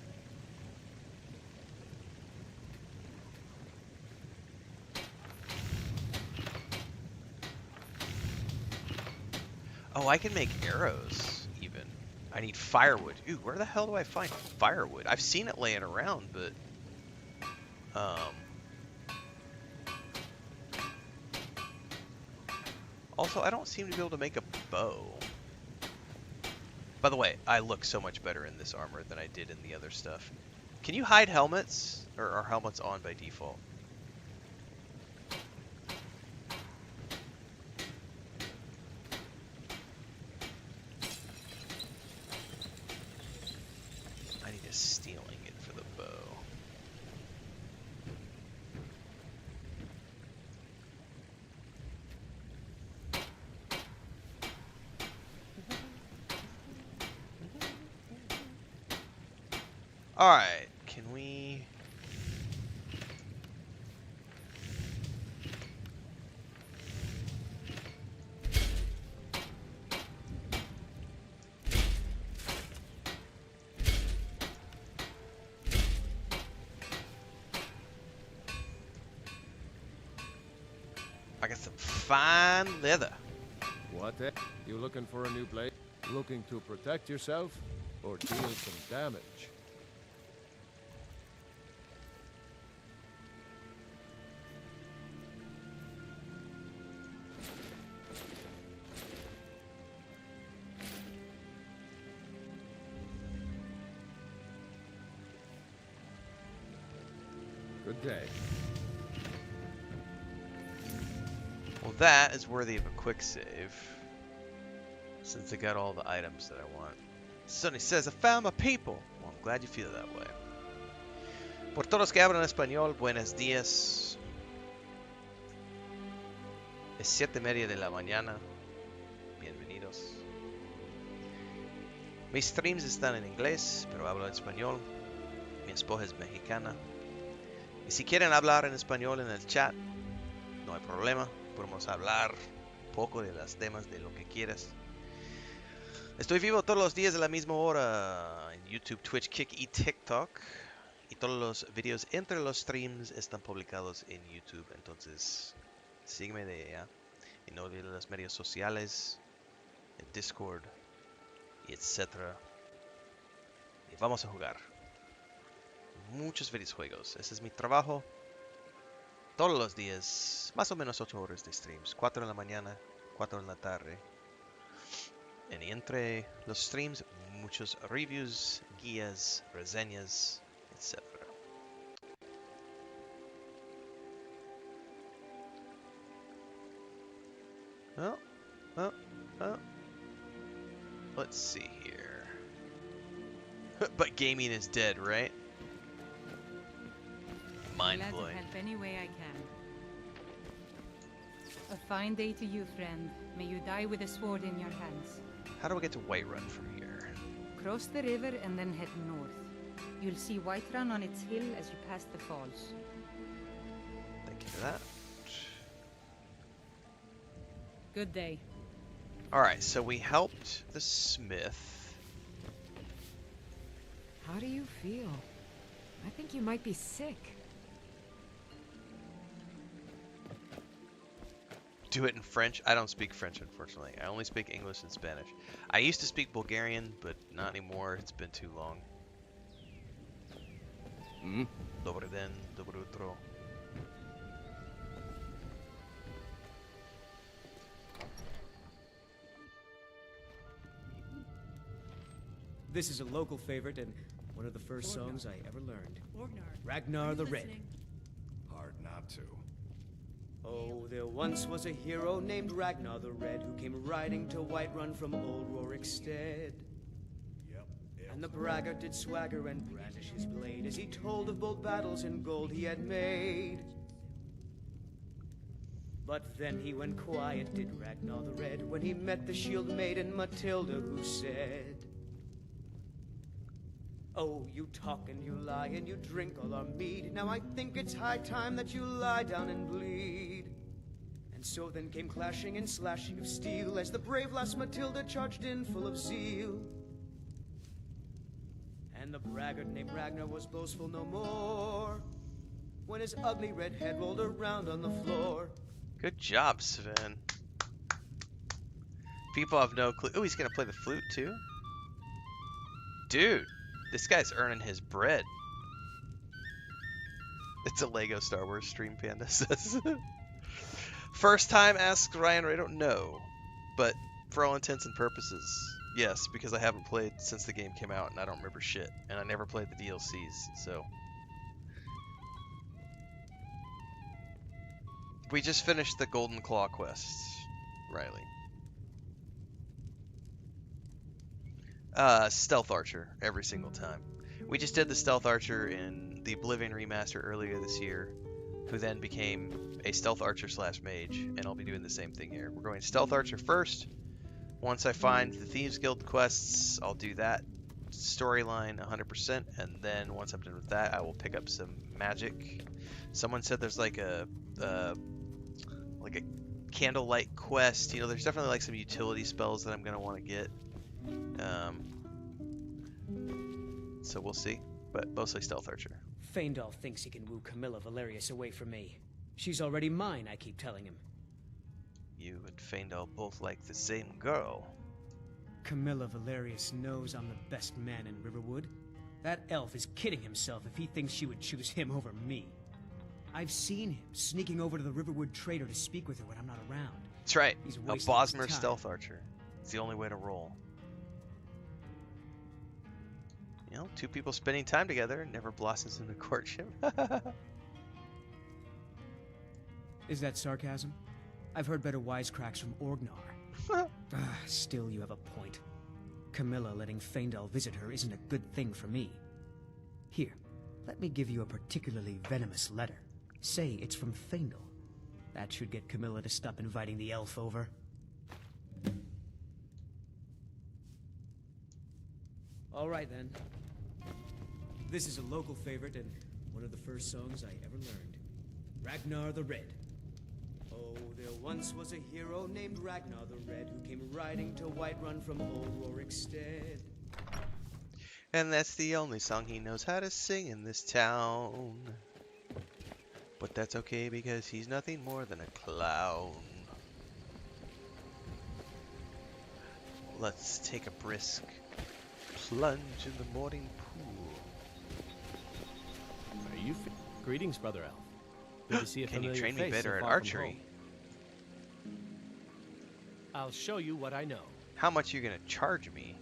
Oh, I can make arrows, even. I need firewood. Ooh, where the hell do I find firewood? I've seen it laying around, but... Also, I don't seem to be able to make a bow. By the way, I look so much better in this armor than I did in the other stuff. Can you hide helmets? Or are helmets on by default? I need a steel ingot for the bow. Alright, can we... I got some fine leather. What the? You looking for a new blade? Looking to protect yourself or deal some damage? Good day. Well, that is worthy of a quick save, since I got all the items that I want. Sonny says, I found my people. Well, I'm glad you feel that way. Por todos que hablan español, buenos días. Es 7:30 de la mañana. Bienvenidos. Mis streams están en inglés, pero hablo español. Mi esposa es mexicana. Y si quieren hablar en español en el chat, no hay problema. Podemos hablar un poco de los temas, de lo que quieras. Estoy vivo todos los días a la misma hora en YouTube, Twitch, Kick y TikTok. Y todos los videos entre los streams están publicados en YouTube. Entonces, sígueme de allá. Y no olvides los medios sociales, el Discord, y etcétera. Y vamos a jugar muchos videojuegos. Ese es mi trabajo. Todos los días, más o menos 8 horas de streams. 4 en la mañana, 4 en la tarde. Y entre los streams, muchos reviews, guías, reseñas, etc. Let's see here. But gaming is dead, right? Mind Glad to blowing. help any way I can. A fine day to you, friend. May you die with a sword in your hands. How do I get to Whiterun from here? Cross the river and then head north. You'll see Whiterun on its hill as you pass the falls. Thank you for that. Good day. Alright, so we helped the smith. How do you feel? I think you might be sick. Do it in French? I don't speak French, unfortunately. I only speak English and Spanish. I used to speak Bulgarian, but not anymore. It's been too long. Dobre den, dobro jutro. This is a local favorite and one of the first songs I ever learned. Ragnar the Red. Hard not to. Oh, there once was a hero named Ragnar the Red who came riding to Whiterun from old Rorikstead. Yep. And the braggart did swagger and brandish his blade as he told of bold battles and gold he had made. But then he went quiet, did Ragnar the Red, when he met the shield maiden Matilda, who said, "Oh, you talk and you lie and you drink all our mead. Now I think it's high time that you lie down and bleed." And so then came clashing and slashing of steel as the brave lass Matilda charged in full of zeal. And the braggart named Ragnar was boastful no more when his ugly red head rolled around on the floor. Good job, Sven. People have no clue. Oh, he's gonna play the flute too? Dude, this guy's earning his bread. It's a Lego Star Wars stream, Panda says. First time, asks Ryan Rado? No. But for all intents and purposes, yes, because I haven't played since the game came out and I don't remember shit. And I never played the DLCs, so. We just finished the Golden Claw quests, Riley. Stealth Archer every single time. We just did the Stealth Archer in the Oblivion remaster earlier this year, who then became a Stealth Archer / mage, and I'll be doing the same thing here. We're going Stealth Archer first. Once I find the Thieves Guild quests, I'll do that storyline 100%, and then once I'm done with that, I will pick up some magic. Someone said there's like a candlelight quest. You know, there's definitely like some utility spells that I'm gonna want to get. So we'll see, but mostly Stealth Archer. Faendal thinks he can woo Camilla Valerius away from me. She's already mine, I keep telling him. You and Faendal both like the same girl. Camilla Valerius knows I'm the best man in Riverwood. That elf is kidding himself if he thinks she would choose him over me. I've seen him sneaking over to the Riverwood trader to speak with her when I'm not around. That's right. He's A wasting his Bosmer time. stealth archer. It's the only way to roll. You know, two people spending time together never blossoms into courtship. Is that sarcasm? I've heard better wisecracks from Orgnar. Still, you have a point. Camilla letting Faendal visit her isn't a good thing for me. Here, let me give you a particularly venomous letter. Say it's from Faendal. That should get Camilla to stop inviting the elf over. All right, then. This is a local favorite and one of the first songs I ever learned. Ragnar the Red. Oh, there once was a hero named Ragnar the Red who came riding to Whiterun from old Rorikstead. And that's the only song he knows how to sing in this town. But that's okay because he's nothing more than a clown. Let's take a brisk plunge in the morning pool. Are you Greetings, Brother Elf. Good to see a Can you familiar train me face better so at far from archery? home. I'll show you what I know. How much are you gonna charge me?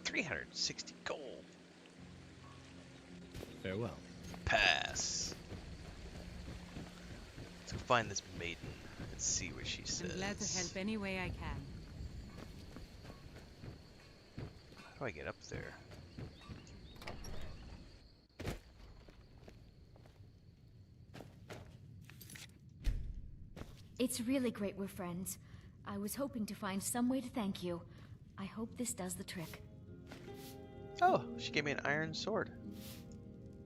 360 gold. Farewell. Pass. Let's go find this maiden and see what she says. I'm glad to help any way I can. How do I get up there? It's really great we're friends. I was hoping to find some way to thank you. I hope this does the trick. Oh, she gave me an iron sword.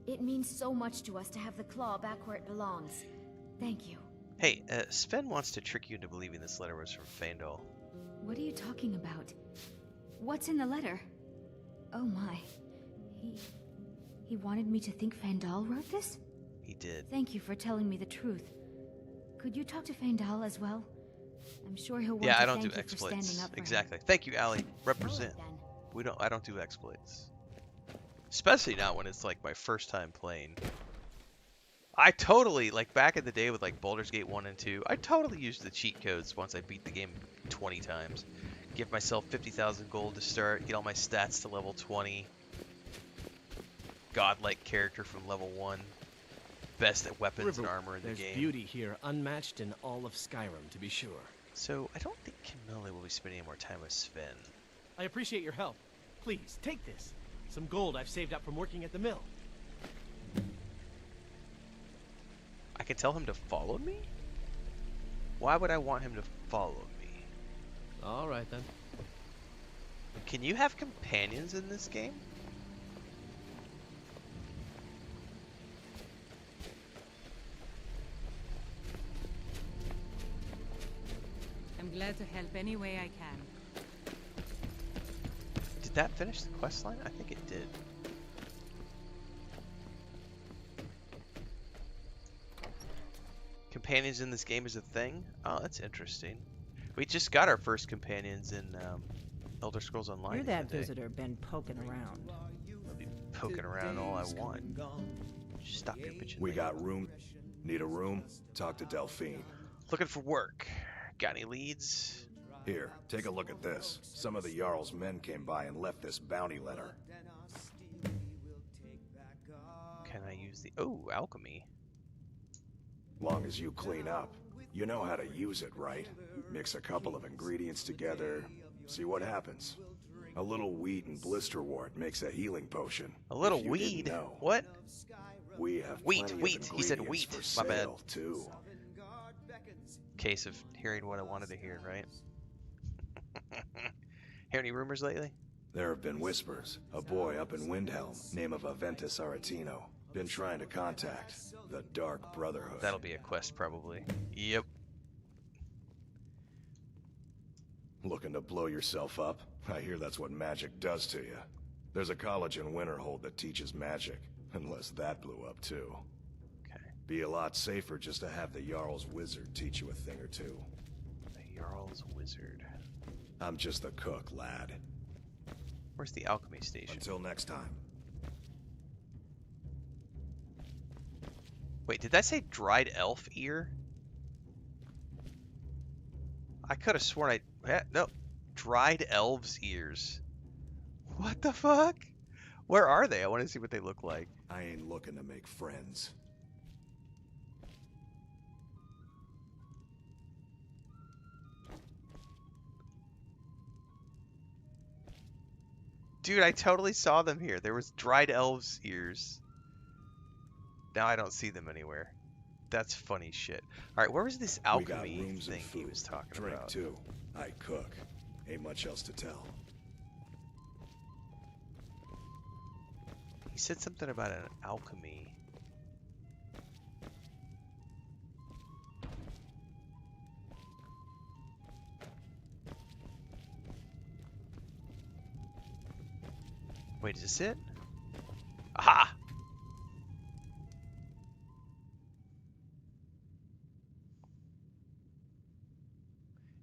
It means so much to us to have the claw back where it belongs. Thank you. Hey, Sven wants to trick you into believing this letter was from Faendal. What are you talking about? What's in the letter? Oh my. He wanted me to think Faendal wrote this? He did. Thank you for telling me the truth. Could you talk to Faendal as well? I'm sure he'll want Yeah, to I don't thank do you for standing exploits. up for him. Exactly. Thank you, Allie. Represent. All right, then. I don't do exploits. Especially not when it's like my first time playing. I totally, like back in the day with like Baldur's Gate 1 and 2, I totally used the cheat codes once I beat the game 20 times. Give myself 50,000 gold to start, get all my stats to level 20. Godlike character from level 1. Best at weapons and armor in the There's game. beauty here, unmatched in all of Skyrim, to be sure. So, I don't think Camilla will be spending any more time with Sven. I appreciate your help. Please, take this. Some gold I've saved up from working at the mill. I can tell him to follow me? Why would I want him to follow me? All right, then. Can you have companions in this game? I'm glad to help any way I can. Did that finish the quest line? I think it did. Companions in this game is a thing? Oh, that's interesting. We just got our first companions in Elder Scrolls Online. You're the other that day. visitor been poking around. I'll be poking around all I want. Just stop your bitching. We got room. Need a room? Talk to Delphine. Looking for work. Got any leads? Here, take a look at this. Some of the Yarl's men came by and left this bounty letter. Can I use the... Oh, alchemy. Long as you clean up. You know how to use it, right? Mix a couple of ingredients together, see what happens. A little wheat and blisterwort makes a healing potion. A little if you weed? didn't know. What? We have Wheat, plenty wheat. of He said ingredients wheat. for My bad. sale, too. Case of hearing what I wanted to hear, right? Hear any rumors lately? There have been whispers. A boy up in Windhelm, name of Aventus Aretino, been trying to contact the Dark Brotherhood. That'll be a quest, probably. Yep. Looking to blow yourself up? I hear that's what magic does to you. There's a college in Winterhold that teaches magic, unless that blew up too. Okay. Be a lot safer just to have the Yarl's wizard teach you a thing or two. The Yarl's wizard. I'm just the cook, lad. Where's the alchemy station? Until next time. Wait, did that say dried elf ear? I could have sworn no. Dried elves' ears. What the fuck? Where are they? I want to see what they look like. I ain't looking to make friends. Dude, I totally saw them here. There was dried elves' ears. Now I don't see them anywhere. That's funny shit. Alright, where was this alchemy thing he was talking Drink about? too. I cook. Ain't much else to tell. He said something about an alchemy. Wait, is this it? Aha!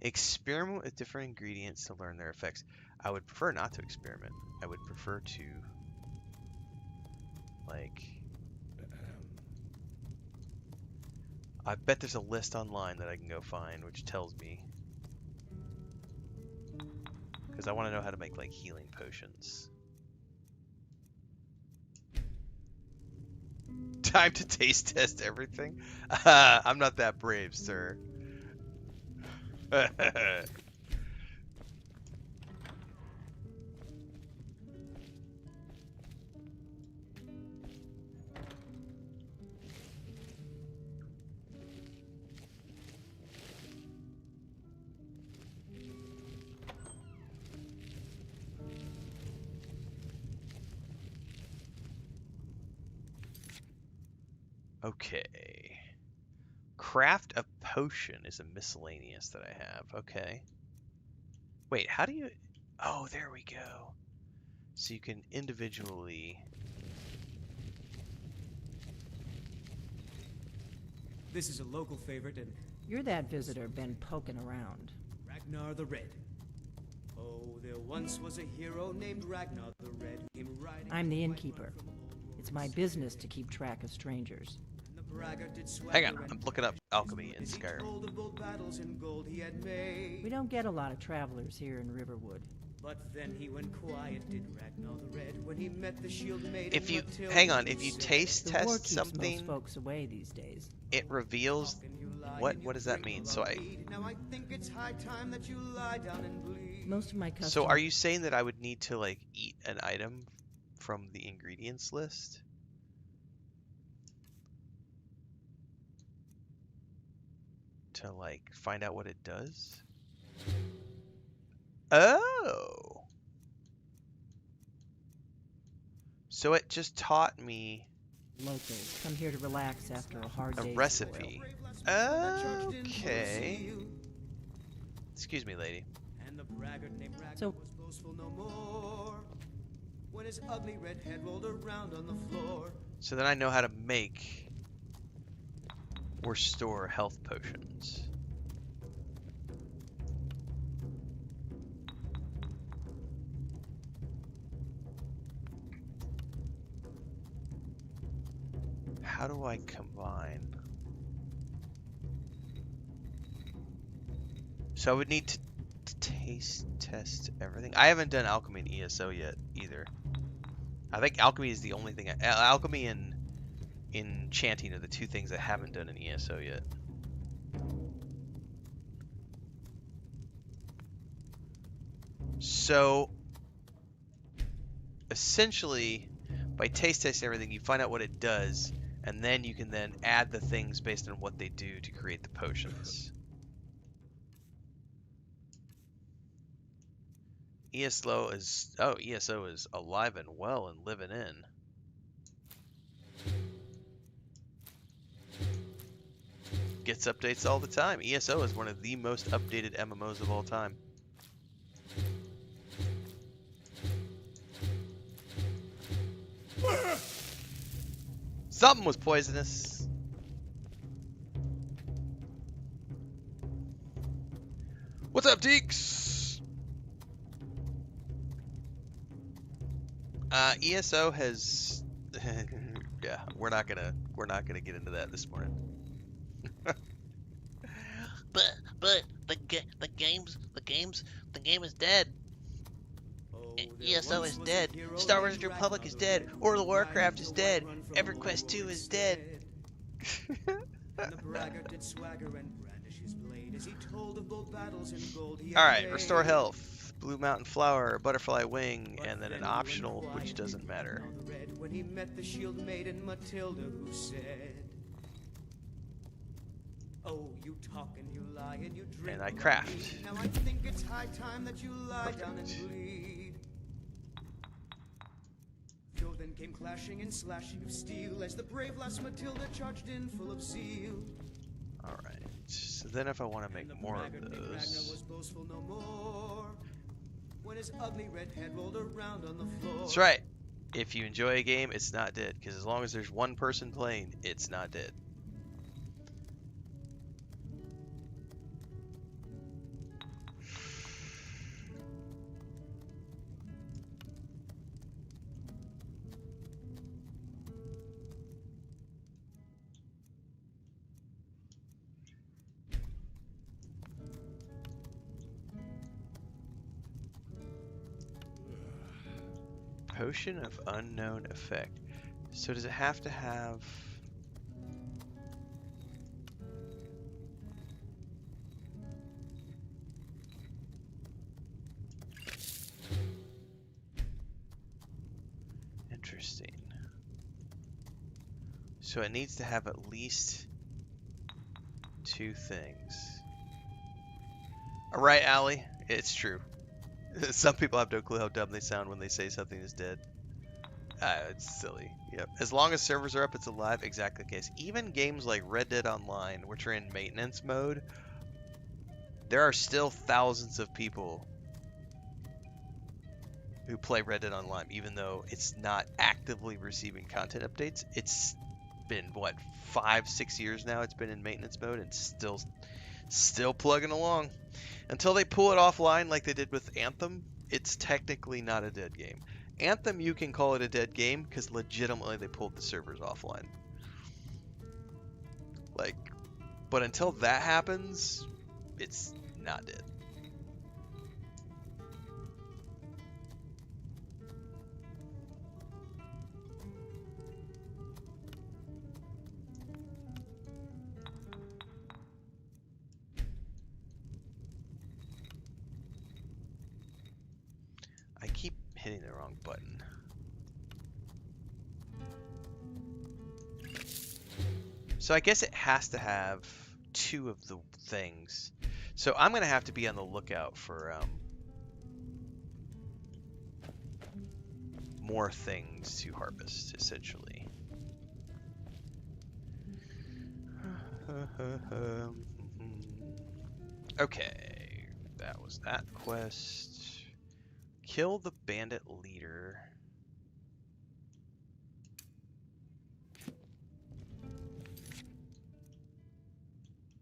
Experiment with different ingredients to learn their effects. I would prefer not to experiment. I would prefer to, like... I bet there's a list online that I can go find which tells me. Because I want to know how to make, like, healing potions. Time to taste test everything? I'm not that brave, sir. Okay. Craft a potion is a miscellaneous that I have. Okay. Wait, how do you... Oh, there we go. So you can individually... This is a local favorite, and You're that visitor been poking around. Ragnar the Red. Oh, there once was a hero named Ragnar the Red. Came riding I'm the Whiterun innkeeper. from old. It's my business to keep track of strangers. And the braggart did Hang on, swagger I'm and looking up alchemy in as he Skyrim. told of bold battles and gold he had made. We don't get a lot of travelers here in Riverwood. But then he went quiet, did Ragnar the Red, when he met the shield maiden. If you... Matilda Hang on, if you said, taste The war test keeps something, most folks away these days. it reveals... "How can you lie What? and What you does that drink mean? all So our I... mead? Now I think it's high time that you lie down and bleed." Most of my customers... So are you saying that I would need to, like, eat an item from the ingredients list? To, like, find out what it does? Oh! So it just taught me Locals come here to relax after a hard a day's recipe. toil. Okay. Excuse me, lady. And the braggart named Ragnar So- was boastful no more when his ugly red head rolled around on the floor. So then I know how to make or store health potions. How do I combine? So I would need to taste test everything. I haven't done alchemy in ESO yet either. I think alchemy is the only thing. Alchemy and enchanting are the two things I haven't done in ESO yet. So essentially, by taste testing everything, you find out what it does, and then you can then add the things based on what they do to create the potions. ESO is alive and well and living in. Gets updates all the time. ESO is one of the most updated MMOs of all time. Something was poisonous. What's up, Deeks? ESO has yeah, we're not gonna get into that this morning. but the game is dead. ESO is dead. Star Wars: The Republic is dead. World of Warcraft is dead. EverQuest 2 is dead. Alright, restore health, blue mountain flower, butterfly wing, and then an optional which doesn't matter. When he met the shield maiden Matilda, who said, "Oh, you talk and you lie and you drink." And I craft. Now I think it's high time that you lie down and bleed. Though then came clashing and slashing of steel as the brave lass Matilda charged in full of zeal. Alright, so then if I want to make more of those. Was boastful no more when his ugly red head rolled around on the floor. That's right. If you enjoy a game, it's not dead. Because as long as there's one person playing, it's not dead. Potion of unknown effect. So does it have to have... Interesting. So it needs to have at least 2 things. Alright, Allie, it's true. Some people have no clue how dumb they sound when they say something is dead. It's silly. Yep. As long as servers are up, it's alive. Exactly the case. Even games like Red Dead Online, which are in maintenance mode, there are still thousands of people who play Red Dead Online, even though it's not actively receiving content updates. It's been, what, 5-6 years now it's been in maintenance mode and still plugging along. Until they pull it offline like they did with Anthem, it's technically not a dead game. Anthem, you can call it a dead game because legitimately they pulled the servers offline. Like, but until that happens, it's not dead. I keep hitting the wrong button. So I guess it has to have 2 of the things. So I'm going to have to be on the lookout for more things to harvest, essentially. Okay, that was that quest. Kill the bandit leader.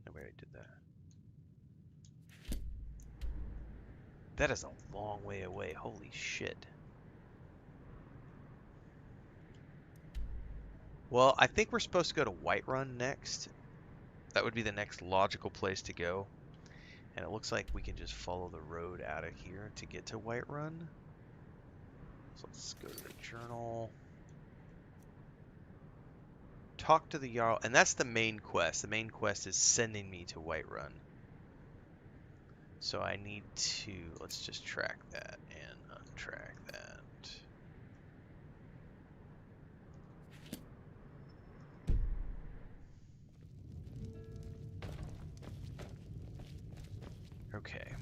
No, we already did that. That is a long way away. Holy shit. Well, I think we're supposed to go to Whiterun next. That would be the next logical place to go. And it looks like we can just follow the road out of here to get to Whiterun. So let's go to the journal. Talk to the Yarl. And that's the main quest. The main quest is sending me to Whiterun. So I need to... Let's just track that and untrack that. Okay.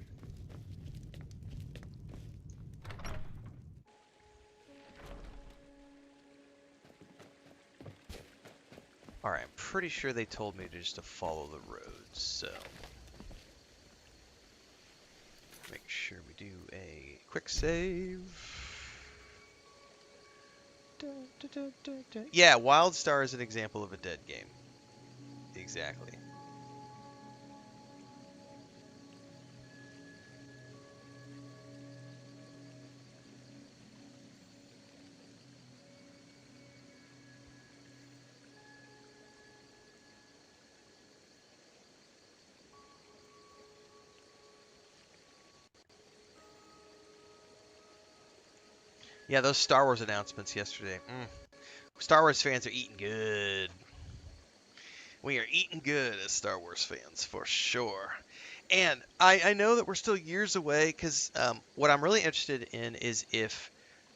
Alright, I'm pretty sure they told me just to follow the roads, so... Make sure we do a quick save. Yeah, Wildstar is an example of a dead game. Exactly. Yeah, those Star Wars announcements yesterday. Star Wars fans are eating good. We are eating good as Star Wars fans, for sure. And I know that we're still years away, because what I'm really interested in is if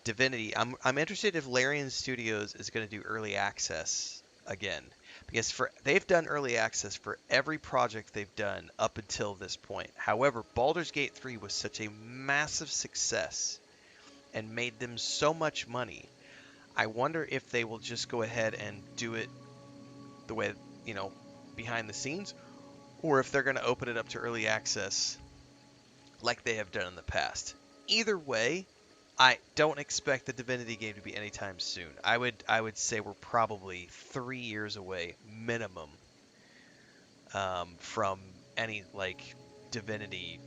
Divinity, I'm interested if Larian Studios is going to do early access again. Because they've done early access for every project they've done up until this point. However, Baldur's Gate 3 was such a massive success and made them so much money. I wonder if they will just go ahead and do it the way, behind the scenes, or if they're going to open it up to early access like they have done in the past. Either way, I don't expect the Divinity game to be anytime soon. I would say we're probably 3 years away minimum from any Divinity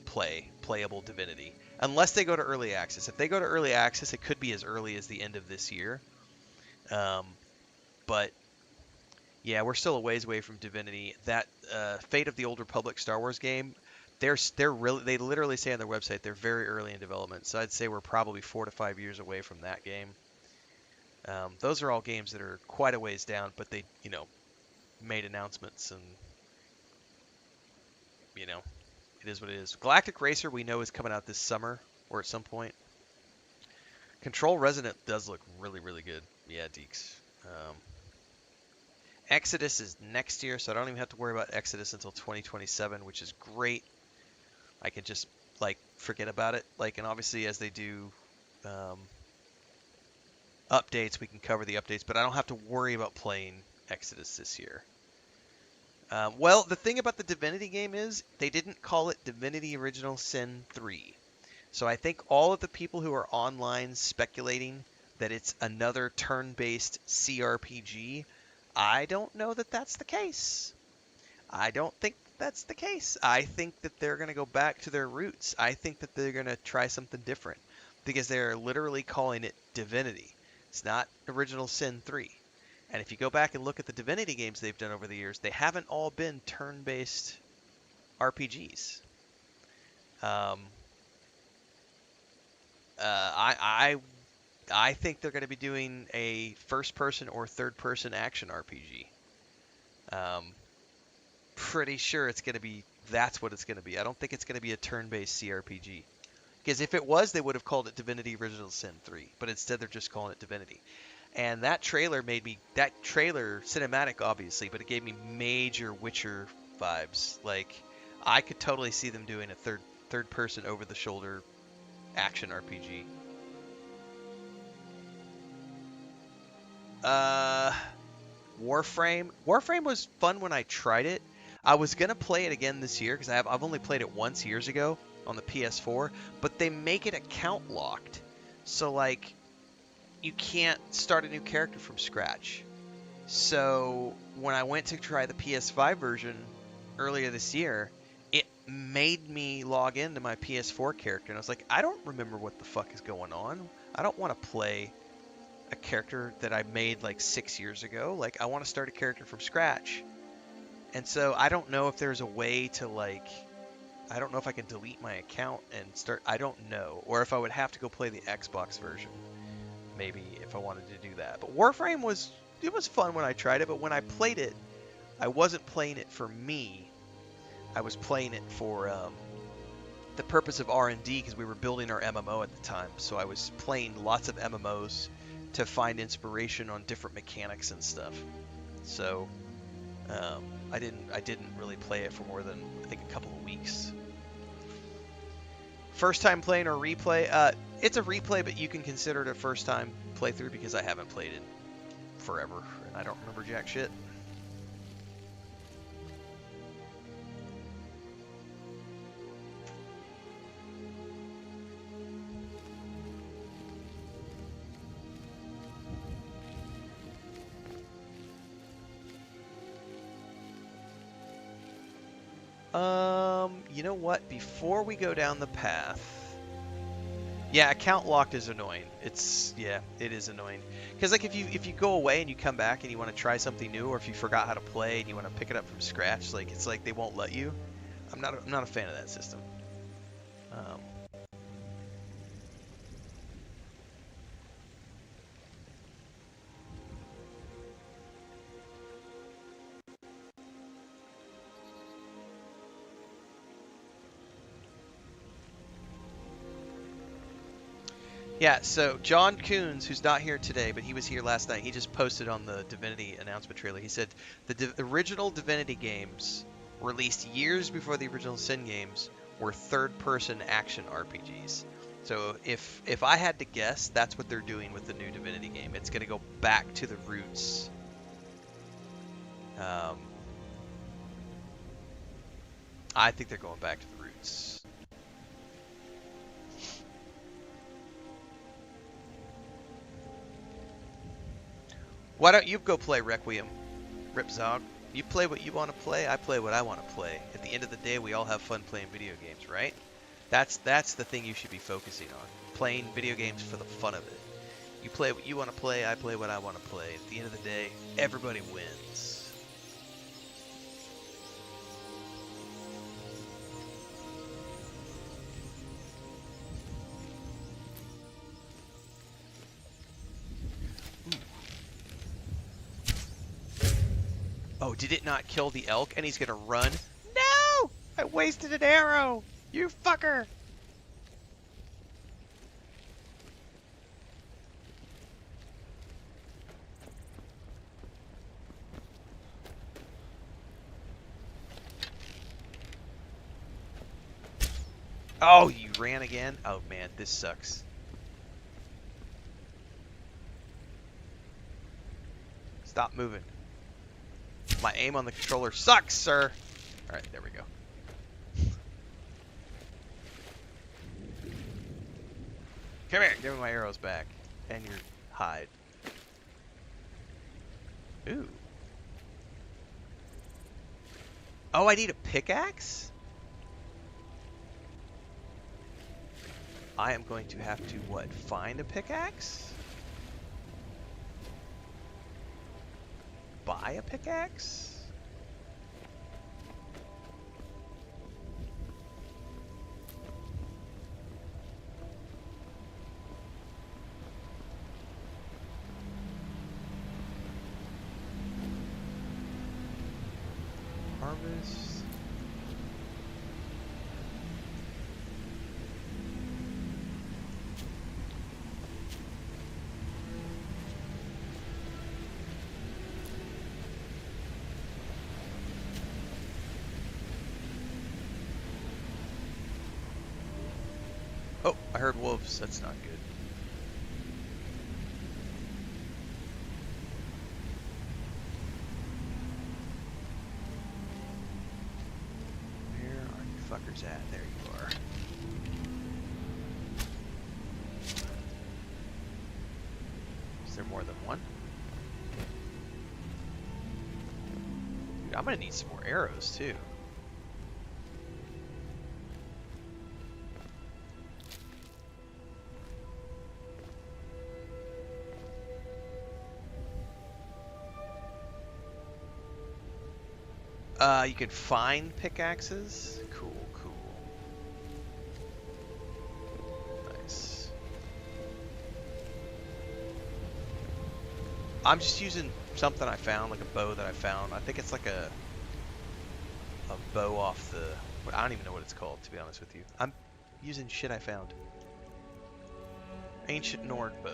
playable Divinity, unless they go to early access. If they go to early access, it could be as early as the end of this year. But yeah, we're still a ways away from Divinity. That Fate of the Old Republic Star Wars game, they literally say on their website they're very early in development. So I'd say we're probably 4 to 5 years away from that game. Those are all games that are quite a ways down, but they, made announcements, and it is what it is. Galactic Racer we know is coming out this summer or at some point. Control Resonant does look really, really good. Yeah, Deeks. Exodus is next year, so I don't even have to worry about Exodus until 2027, which is great. I can just forget about it. And obviously as they do updates, we can cover the updates, but I don't have to worry about playing Exodus this year. Well, the thing about the Divinity game is they didn't call it Divinity Original Sin 3. So I think all of the people who are online speculating that it's another turn-based CRPG, I don't know that that's the case. I don't think that's the case. I think that they're going to go back to their roots. I think that they're going to try something different, because they're literally calling it Divinity. It's not Original Sin 3. And if you go back and look at the Divinity games they've done over the years, they haven't all been turn-based RPGs. I think they're going to be doing a first-person or third-person action RPG. Pretty sure it's going to be, that's what it's going to be. I don't think it's going to be a turn-based CRPG. Because if it was, they would have called it Divinity Original Sin 3. But instead they're just calling it Divinity. And that trailer cinematic obviously, but it gave me major Witcher vibes. I could totally see them doing a third person over the shoulder action RPG. Warframe was fun when I tried it. I was gonna play it again this year because I've only played it once years ago on the PS4, but they make it account locked. So you can't start a new character from scratch. So when I went to try the PS5 version earlier this year, it made me log into my PS4 character, and I was like, I don't remember what the fuck is going on. I don't want to play a character that I made 6 years ago. I want to start a character from scratch. And so I don't know if there's a way to I don't know if I can delete my account and start. I don't know. Or if I would have to go play the Xbox version. Maybe if I wanted to do that. But Warframe was fun when I tried it, but when I played it, I wasn't playing it for me. I was playing it for the purpose of R&D, because we were building our MMO at the time. So I was playing lots of MMOs to find inspiration on different mechanics and stuff. So I didn't really play it for more than I think a couple of weeks. First time playing or replay? It's a replay, but you can consider it a first time playthrough because I haven't played it forever and I don't remember jack shit. You know what? Before we go down the path, yeah, account locked is annoying. It is annoying. Because if you go away and you come back and you want to try something new, or if you forgot how to play and you want to pick it up from scratch, it's like they won't let you. I'm not a fan of that system. Yeah, so John Coons, who's not here today, but he was here last night, he just posted on the Divinity announcement trailer. He said the original Divinity games, released years before the original Sin games, were third-person action RPGs. So if I had to guess, that's what they're doing with the new Divinity game. It's going to go back to the roots. I think they're going back to the roots. Why don't you go play Requiem, Ripzog? You play what you want to play, I play what I want to play. At the end of the day, we all have fun playing video games, right? That's the thing you should be focusing on. Playing video games for the fun of it. You play what you want to play, I play what I want to play. At the end of the day, everybody wins. Oh, did it not kill the elk? And he's gonna run? No! I wasted an arrow! You fucker! Oh, you ran again? Oh man, this sucks. Stop moving. My aim on the controller sucks, sir. Alright, there we go. Come here, give me my arrows back. And your hide. Ooh. Oh, I need a pickaxe? I am going to have to, what, find a pickaxe? Buy a pickaxe? Harvest. Oh, I heard wolves. That's not good. Where are you fuckers at? There you are. Is there more than one? Dude, I'm gonna need some more arrows too. You can find pickaxes. Cool, cool. Nice. I'm just using something I found, like a bow that I found. I think it's like a bow off the... I don't even know what it's called, to be honest with you. I'm using shit I found. Ancient Nord bow.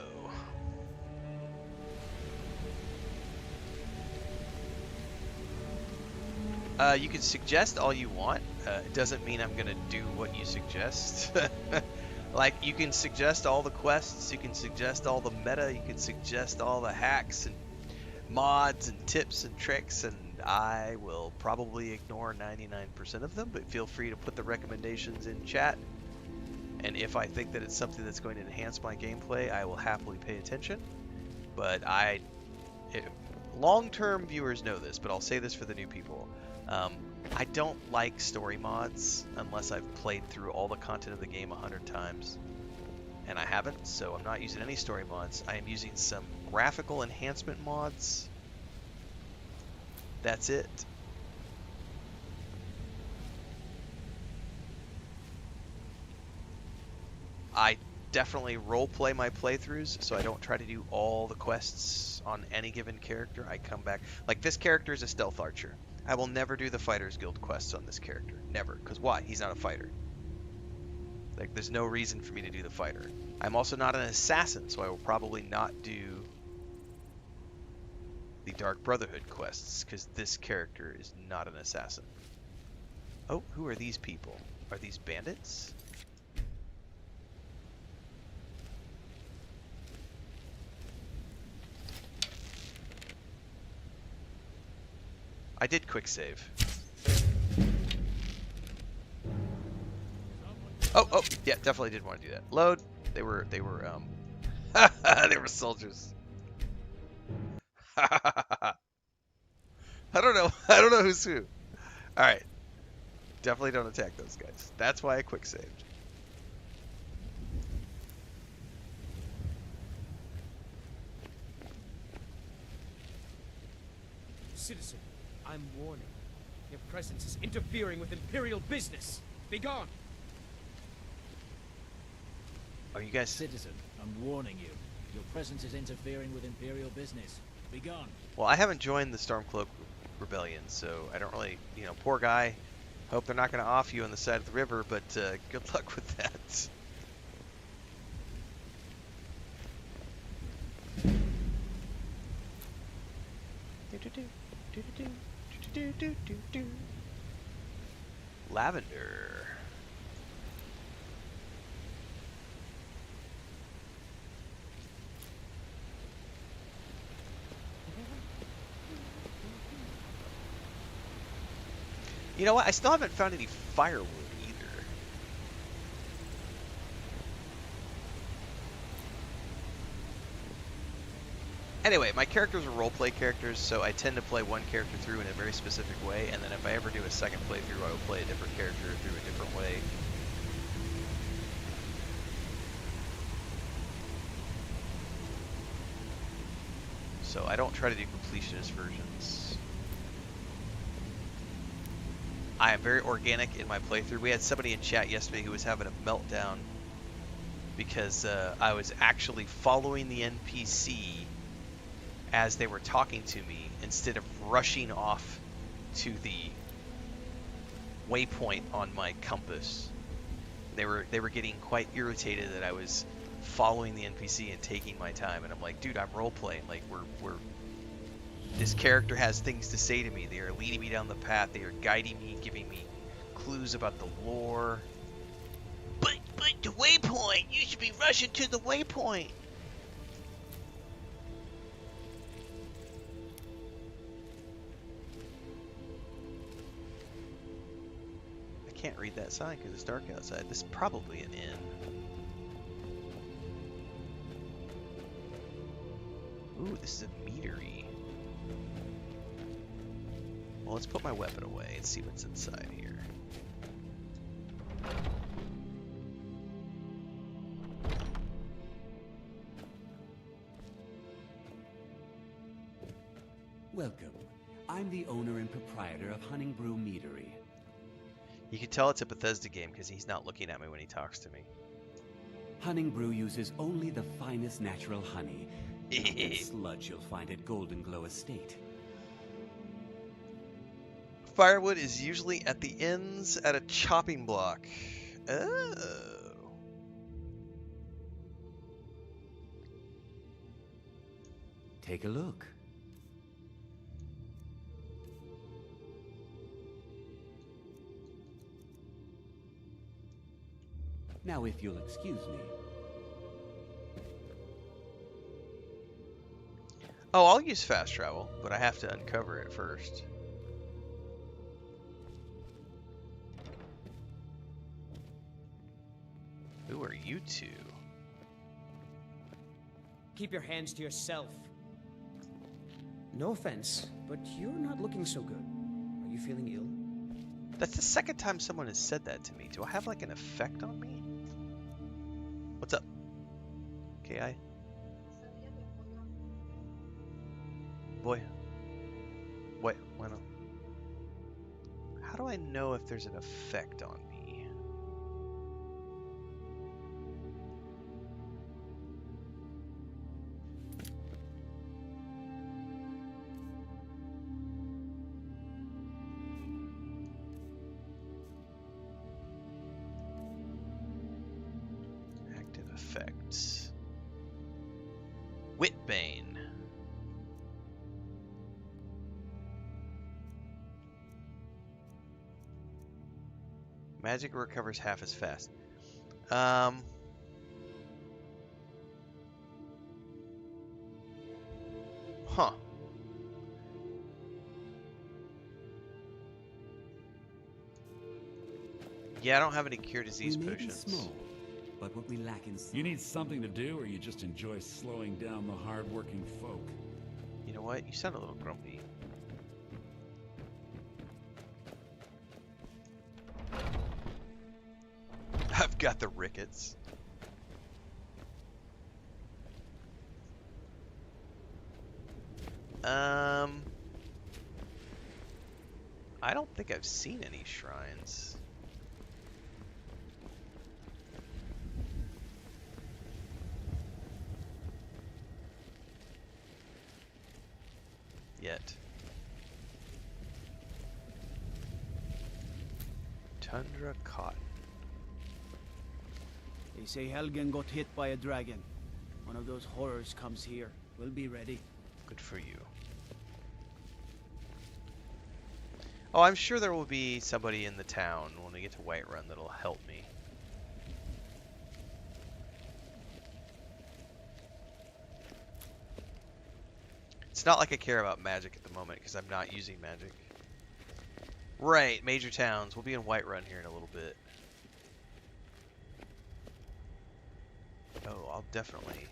You can suggest all you want. It doesn't mean I'm gonna do what you suggest. Like, you can suggest all the quests, you can suggest all the meta, you can suggest all the hacks and mods and tips and tricks, and I will probably ignore 99% of them, but feel free to put the recommendations in chat. And if I think that it's something that's going to enhance my gameplay, I will happily pay attention. But long-term viewers know this, but I'll say this for the new people. I don't like story mods unless I've played through all the content of the game 100 times. And I haven't, so I'm not using any story mods. I am using some graphical enhancement mods. That's it. I definitely roleplay my playthroughs, so I don't try to do all the quests on any given character. I come back. Like, this character is a stealth archer. I will never do the Fighters Guild quests on this character. Never. Because why? He's not a fighter. Like, there's no reason for me to do the fighter. I'm also not an assassin, so I will probably not do the Dark Brotherhood quests, because this character is not an assassin. Oh, who are these people? Are these bandits? I did quick save. Oh, yeah, definitely did want to do that. Load. They were they were soldiers. I don't know who's who. All right. Definitely don't attack those guys. That's why I quick saved. Citizen, I'm warning. Your presence is interfering with Imperial business. Be gone! Are you guys... Citizen, I'm warning you. Your presence is interfering with Imperial business. Be gone. Well, I haven't joined the Stormcloak Rebellion, so I don't really... You know, poor guy. Hope they're not going to off you on the side of the river, but good luck with that. Lavender. You know what? I still haven't found any firewood either. Anyway, my characters are roleplay characters, so I tend to play one character through in a very specific way, and then if I ever do a second playthrough, I will play a different character through a different way. So I don't try to do completionist versions. I am very organic in my playthrough. We had somebody in chat yesterday who was having a meltdown because I was actually following the NPC as they were talking to me instead of rushing off to the waypoint on my compass. They were getting quite irritated that I was following the NPC and taking my time, and I'm like, dude, I'm role playing. Like, we're this character has things to say to me. They are leading me down the path. They are guiding me, giving me clues about the lore. But the waypoint, you should be rushing to the waypoint. I can't read that sign because it's dark outside. This is probably an inn. Ooh, this is a meadery. Well, let's put my weapon away and see what's inside here. Welcome. I'm the owner and proprietor of Honningbrew Meadery. You can tell it's a Bethesda game because he's not looking at me when he talks to me. Honningbrew uses only the finest natural honey. And sludge you'll find at Golden Glow Estate. Firewood is usually at the ends at a chopping block. Oh. Take a look. Now, if you'll excuse me. Oh, I'll use fast travel, but I have to uncover it first. Who are you two? Keep your hands to yourself. No offense, but you're not looking so good. Are you feeling ill? That's the second time someone has said that to me. Do I have like an effect on me? What's up? KI? Boy. Wait, why not? How do I know if there's an effect on me? Magic recovers half as fast. Huh. Yeah, I don't have any cure disease We may be potions. small, but what we lack in You need something to do, or you just enjoy slowing down the hard-working folk? You know what? You sound a little grumpy. I've got the rickets. I don't think I've seen any shrines. Yet. Tundra cotton. They say Helgen got hit by a dragon. One of those horrors comes here. We'll be ready. Good for you. Oh, I'm sure there will be somebody in the town when we get to Whiterun that'll help me. It's not like I care about magic at the moment because I'm not using magic. Right, major towns. We'll be in Whiterun here in a little bit. Oh, I'll definitely...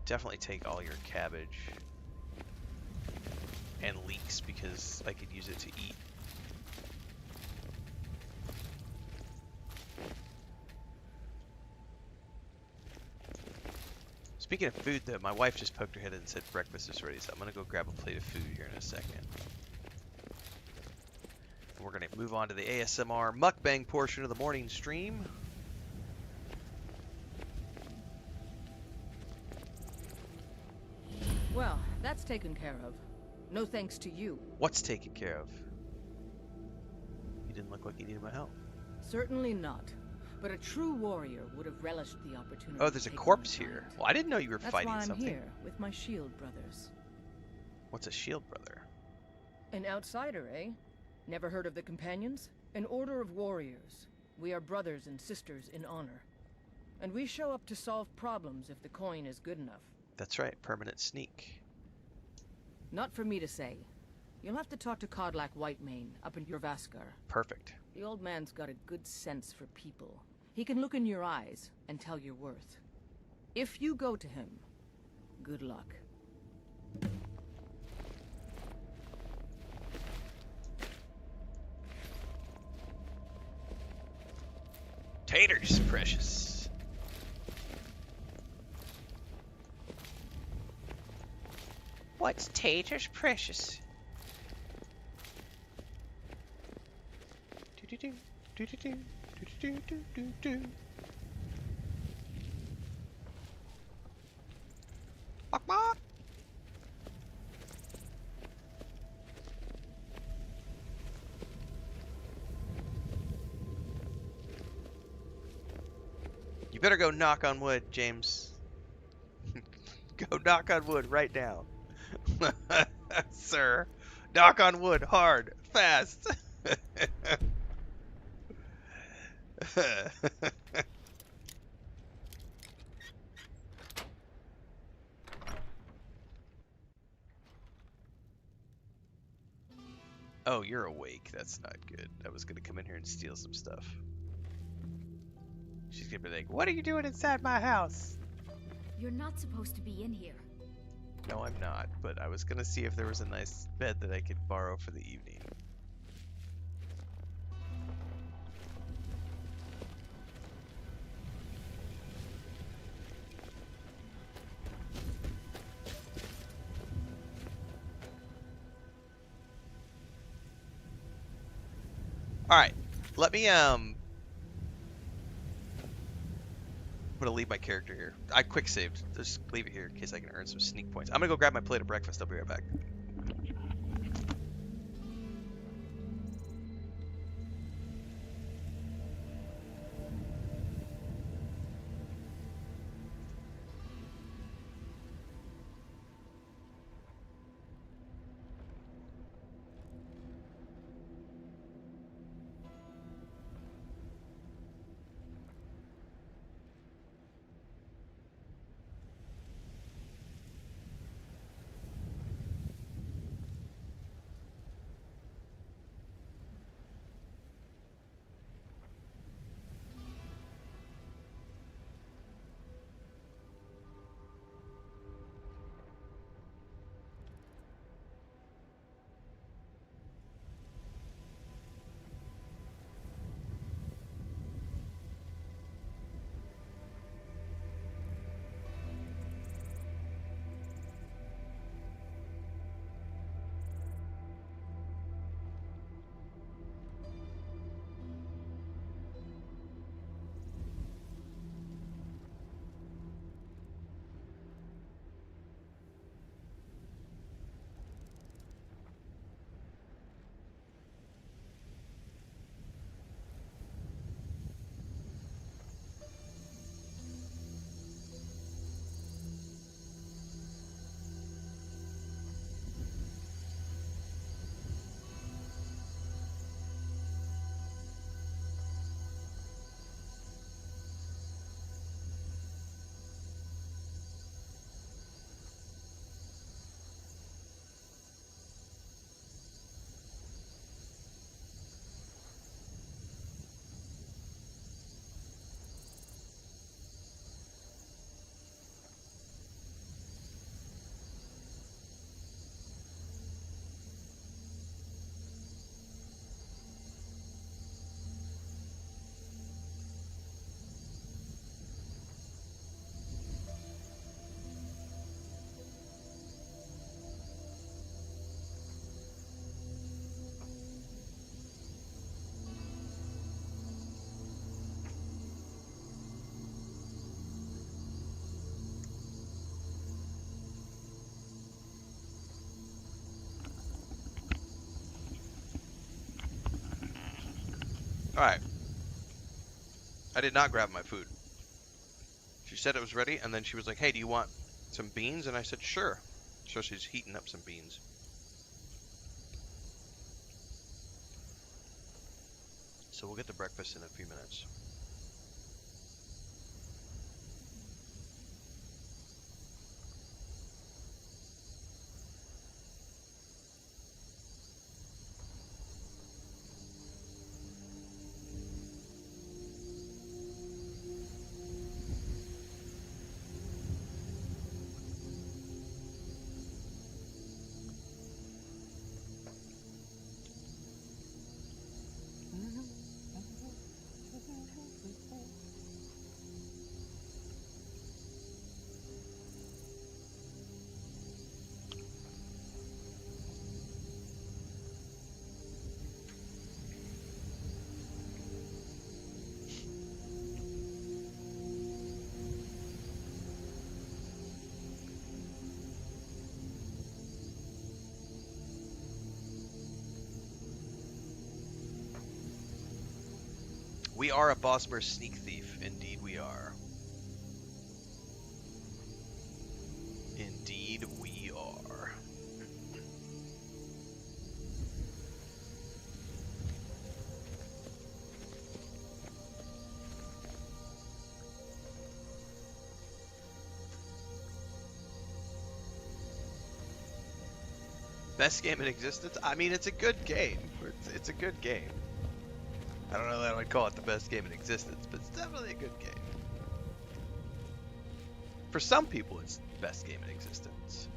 Definitely take all your cabbage and leeks because I could use it to eat. Speaking of food though, my wife just poked her head in and said breakfast is ready, so I'm gonna go grab a plate of food here in a second. We're gonna move on to the ASMR mukbang portion of the morning stream. Well, that's taken care of. No thanks to you. What's taken care of? You didn't look like you needed my help. Certainly not. But a true warrior would have relished the opportunity. Oh, there's a corpse here. Well, I didn't know you were fighting That's why I'm something. here with my shield brothers. What's a shield brother? An outsider, eh? Never heard of the Companions? An order of warriors. We are brothers and sisters in honor. And we show up to solve problems if the coin is good enough. That's right, permanent sneak. Not for me to say. You'll have to talk to Kodlak Whitemane up in Jorvaskar. Perfect. The old man's got a good sense for people. He can look in your eyes and tell your worth. If you go to him, good luck. Taters, precious. What's taters, precious? Do-do-do, do-do-do, do-do-do-do-do-do. Bok bok. You better go knock on wood, James. Go knock on wood right now. Sir. Knock on wood, hard, fast. Oh, you're awake. That's not good. I was gonna come in here and steal some stuff. She's gonna be like, what are you doing inside my house? You're not supposed to be in here. No, I'm not, but I was gonna see if there was a nice bed that I could borrow for the evening. Alright, let me, I'm gonna leave my character here. I quick saved. Just leave it here in case I can earn some sneak points. I'm gonna go grab my plate of breakfast. I'll be right back. Alright. I did not grab my food. She said it was ready, and then she was like, hey, do you want some beans? And I said, sure. So she's heating up some beans. So we'll get to breakfast in a few minutes. We are a Bosmer sneak thief. Indeed we are. Indeed we are. Best game in existence? I mean, it's a good game. It's a good game. I don't know that I would call it the best game in existence, but it's definitely a good game. For some people, it's the best game in existence.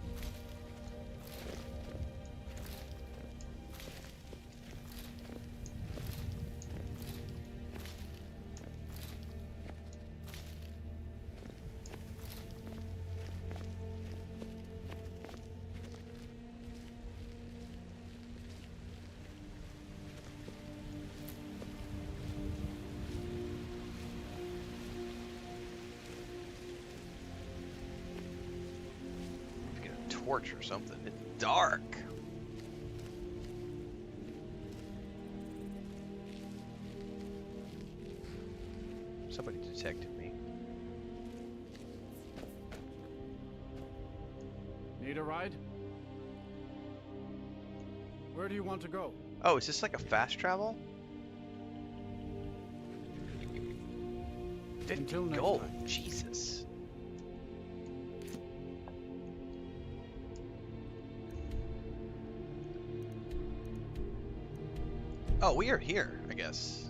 Torch or something. It's dark. Somebody detected me. Need a ride? Where do you want to go? Oh, is this like a fast travel? 50 gold. Jesus. Oh, we are here, I guess.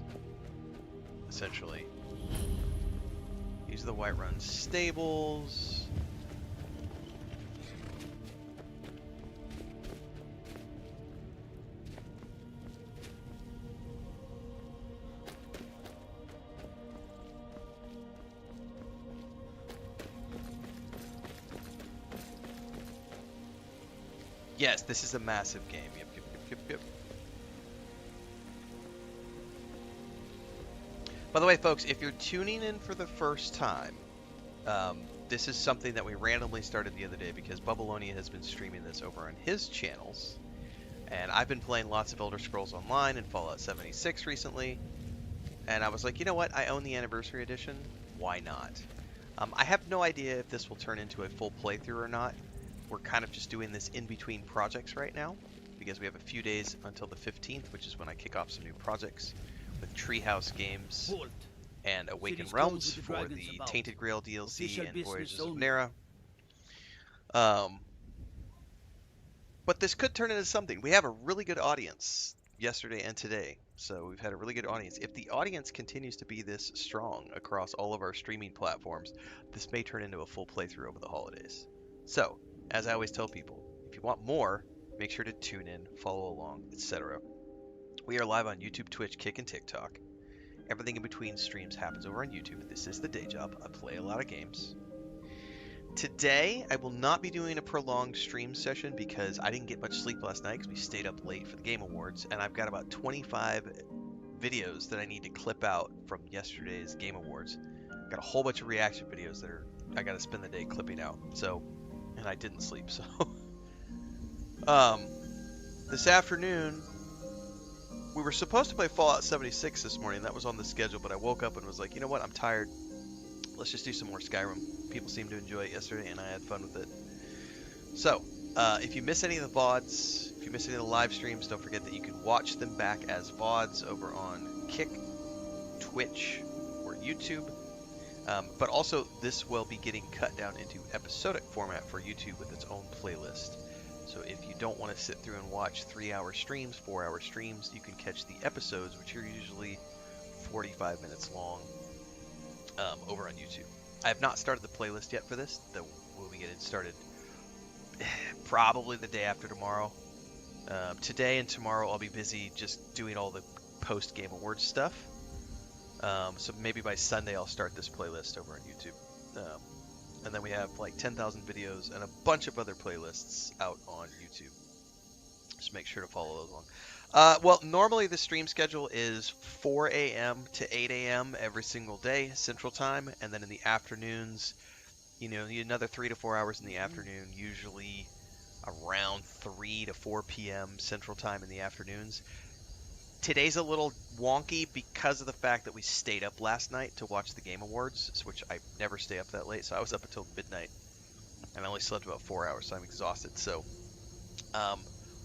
Essentially. These are the Whiterun stables. Yes, this is a massive game. Yep, yep, yep, yep, yep. By the way, folks, if you're tuning in for the first time, this is something that we randomly started the other day because Bubbalonia has been streaming this over on his channels. And I've been playing lots of Elder Scrolls Online and Fallout 76 recently. And I was like, you know what? I own the Anniversary Edition. Why not? I have no idea if this will turn into a full playthrough or not. We're kind of just doing this in between projects right now because we have a few days until the 15th, which is when I kick off some new projects with Treehouse Games and Awakened Realms for the Tainted Grail DLC and Voyages of Nera. But this could turn into something. We have a really good audience yesterday and today, so we've had a really good audience. If the audience continues to be this strong across all of our streaming platforms, this may turn into a full playthrough over the holidays. So, as I always tell people, if you want more, make sure to tune in, follow along, etc. We are live on YouTube, Twitch, Kick, and TikTok. Everything in between streams happens over on YouTube. This is the day job. I play a lot of games. Today, I will not be doing a prolonged stream session because I didn't get much sleep last night because we stayed up late for the Game Awards, and I've got about 25 videos that I need to clip out from yesterday's Game Awards. Got a whole bunch of reaction videos that I got to spend the day clipping out. So, and I didn't sleep, so. This afternoon, we were supposed to play Fallout 76 this morning. That was on the schedule, but I woke up and was like, you know what? I'm tired. Let's just do some more Skyrim. People seemed to enjoy it yesterday, and I had fun with it. So, if you miss any of the VODs, if you miss any of the live streams, don't forget that you can watch them back as VODs over on Kick, Twitch, or YouTube. But also, this will be getting cut down into episodic format for YouTube with its own playlist. So if you don't want to sit through and watch 3-hour streams, 4-hour streams, you can catch the episodes, which are usually 45 minutes long, over on YouTube. I have not started the playlist yet for this. We'll be getting started probably the day after tomorrow. Today and tomorrow I'll be busy just doing all the post-Game Awards stuff. So maybe by Sunday I'll start this playlist over on YouTube. And then we have like 10,000 videos and a bunch of other playlists out on YouTube. Just make sure to follow those along. Well, normally the stream schedule is 4 a.m. to 8 a.m. every single day, Central Time. And then in the afternoons, you know, another 3 to 4 hours in the afternoon, usually around 3 to 4 p.m. Central Time in the afternoons. Today's a little wonky because of the fact that we stayed up last night to watch the Game Awards, which I never stay up that late, so I was up until midnight, and I only slept about 4 hours, so I'm exhausted. So,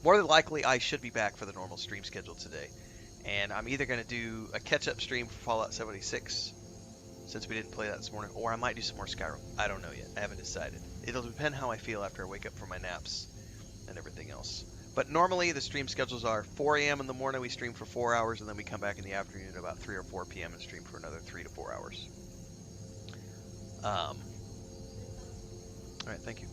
more than likely, I should be back for the normal stream schedule today, and I'm either going to do a catch-up stream for Fallout 76, since we didn't play that this morning, or I might do some more Skyrim. I don't know yet. I haven't decided. It'll depend how I feel after I wake up from my naps and everything else. But normally the stream schedules are 4 a.m. in the morning, we stream for 4 hours, and then we come back in the afternoon at about 3 or 4 p.m. and stream for another 3 to 4 hours. Alright, thank you.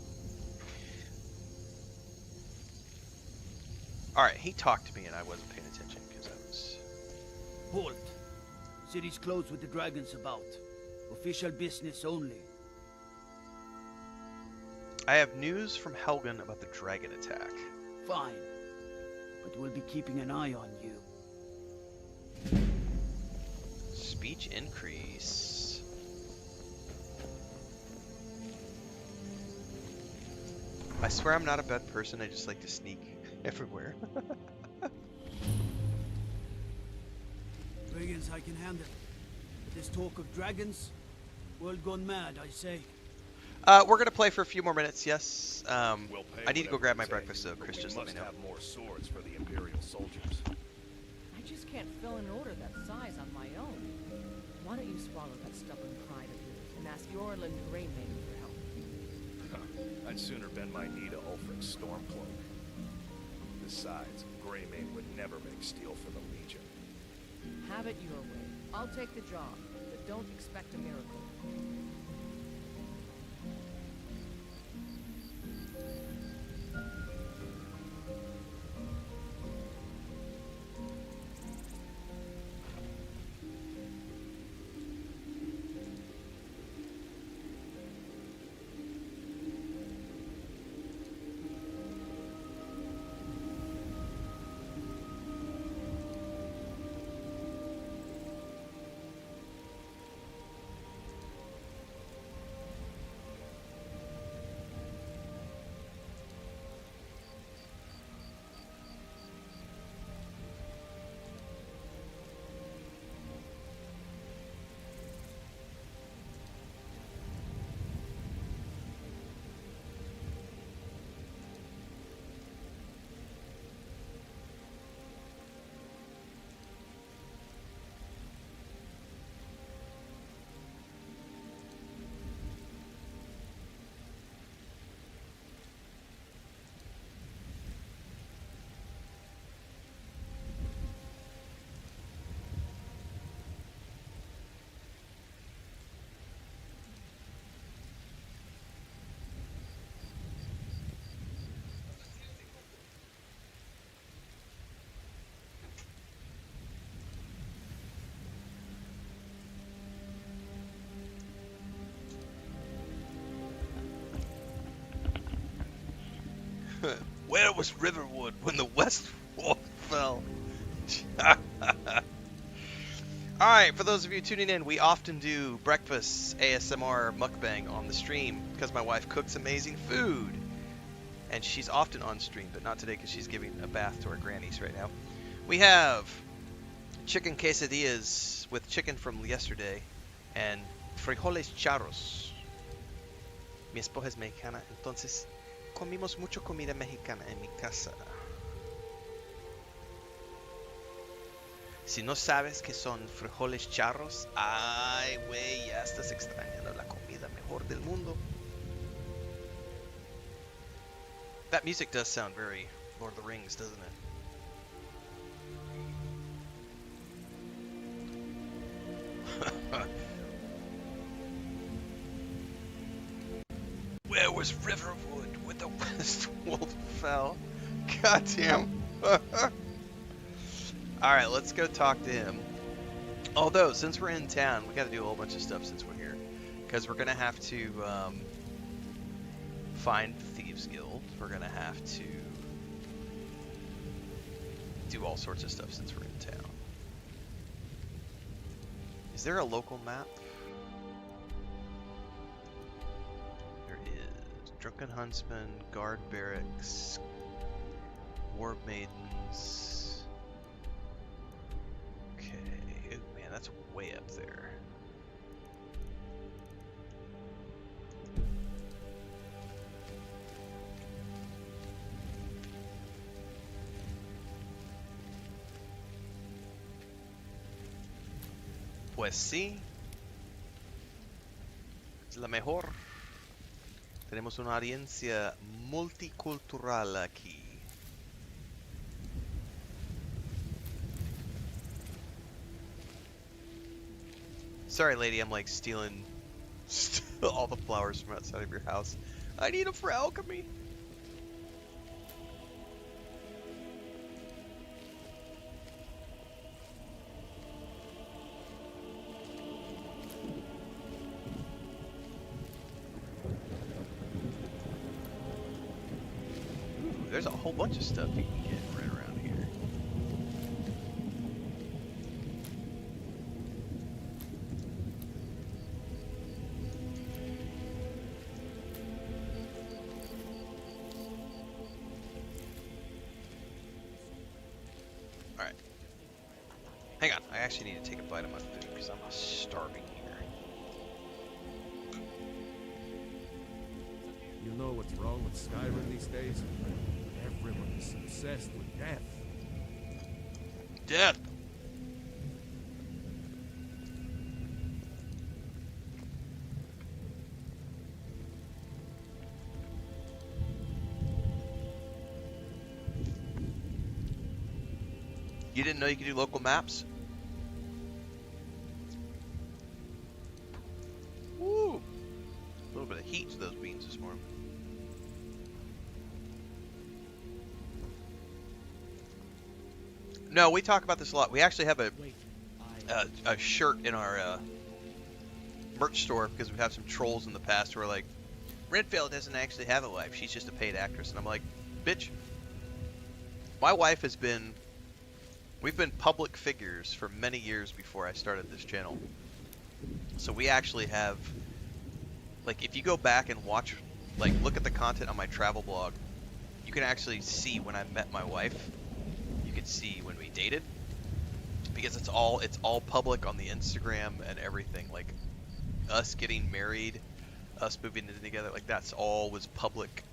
Alright, he talked to me and I wasn't paying attention because I was... Halt. City's closed with the dragons about. Official business only. I have news from Helgen about the dragon attack. Fine. But we'll be keeping an eye on you. Speech increase. I swear I'm not a bad person, I just like to sneak everywhere. Dragons I can handle. But this talk of dragons, world gone mad, I say. We're gonna play for a few more minutes, yes. I need to go grab my breakfast, so Chris just let me know. Have more swords for the Imperial soldiers. I just can't fill an order that size on my own. Why don't you swallow that stubborn pride of yours and ask Yarl and Greymane for help? I'd sooner bend my knee to Ulfric's Stormcloak. Besides, Greymane would never make steel for the Legion. Have it your way. I'll take the job, but don't expect a miracle. Where was Riverwood when the West Wall fell? Alright, for those of you tuning in, we often do breakfast ASMR mukbang on the stream because my wife cooks amazing food. And she's often on stream, but not today because she's giving a bath to our grannies right now. We have chicken quesadillas with chicken from yesterday and frijoles charros. Mi esposa es mexicana, entonces comimos mucho comida mexicana en mi casa. Si no sabes qué son frijoles charros, ay, güey, ya estás extrañando la comida mejor del mundo. That music does sound very Lord of the Rings, doesn't it? Where was Riverwood when the West Wolf fell? Goddamn. Alright, let's go talk to him. Although, since we're in town, we gotta do a whole bunch of stuff since we're here. Because we're gonna have to find the Thieves Guild. We're gonna have to do all sorts of stuff since we're in town. Is there a local map? There is. Drunken Huntsman, Guard Barracks, War Maidens. Okay. Oh, man, that's way up there. Pues sí, es la mejor. Tenemos una audiencia multicultural aquí. Sorry, lady, I'm like stealing all the flowers from outside of your house. I need them for alchemy. There's a whole bunch of stuff you can get right around here. Alright. Hang on, I actually need to take a bite of my food because I'm starving here. You know what's wrong with Skyrim these days? Everyone is obsessed with death. Death! You didn't know you could do local maps? Woo! A little bit of heat to those beans this morning. No, we talk about this a lot. We actually have a shirt in our merch store because we have some trolls in the past who are like, Renfail doesn't actually have a wife. She's just a paid actress. And I'm like, bitch, my wife has been... We've been public figures for many years before I started this channel. So we actually have... Like, if you go back and watch... Like, look at the content on my travel blog, you can actually see when I met my wife. You can see when we dated, because it's all public on the Instagram and everything. Like us getting married, us moving in together, like that's all was public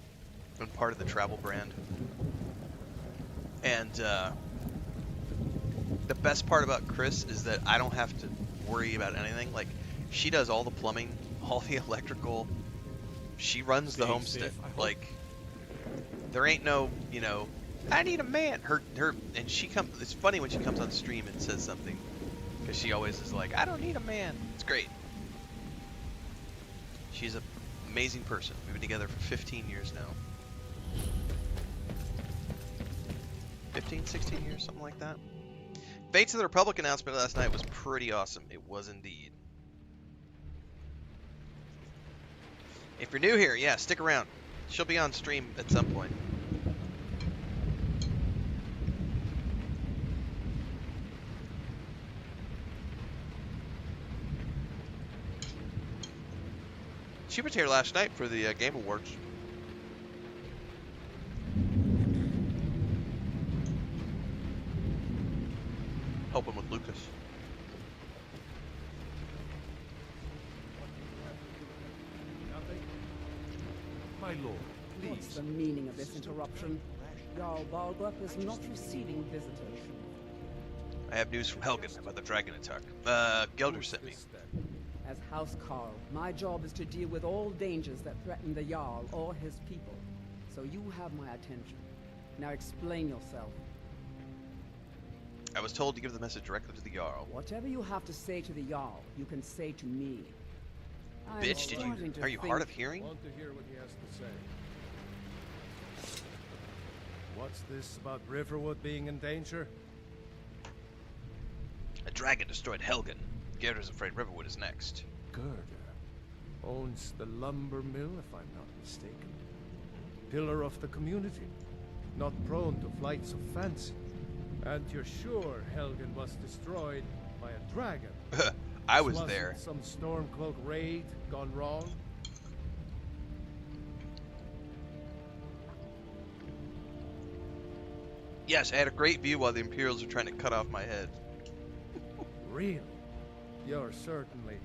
and part of the travel brand. And the best part about Chris is that I don't have to worry about anything. Like she does all the plumbing, all the electrical. She runs the homestead. Like there ain't no, you know, I need a man. And she comes. It's funny when she comes on stream and says something, because she always is like, I don't need a man. It's great. She's an amazing person. We've been together for 15 years now. 15, 16 years, something like that. Fates of the Republic announcement last night was pretty awesome. It was indeed. If you're new here, yeah, stick around. She'll be on stream at some point. She was here last night for the Game Awards. Helping with Lucas. Nothing? My lord, What's please. the meaning of this interruption? Yarl Balgrup is not receiving visitors. I have news from Helgen about the dragon attack. Gelder sent me. As House Carl, my job is to deal with all dangers that threaten the Jarl or his people. So you have my attention. Now explain yourself. I was told to give the message directly to the Jarl. Whatever you have to say to the Jarl, you can say to me. Bitch, are you hard of hearing? I want to hear what he has to say. What's this about Riverwood being in danger? A dragon destroyed Helgen. Gerda's afraid Riverwood is next. Gerda owns the lumber mill, if I'm not mistaken. Pillar of the community, not prone to flights of fancy. And you're sure Helgen was destroyed by a dragon? I was there. Some Stormcloak raid gone wrong? Yes, I had a great view while the Imperials were trying to cut off my head. Really? You're certainly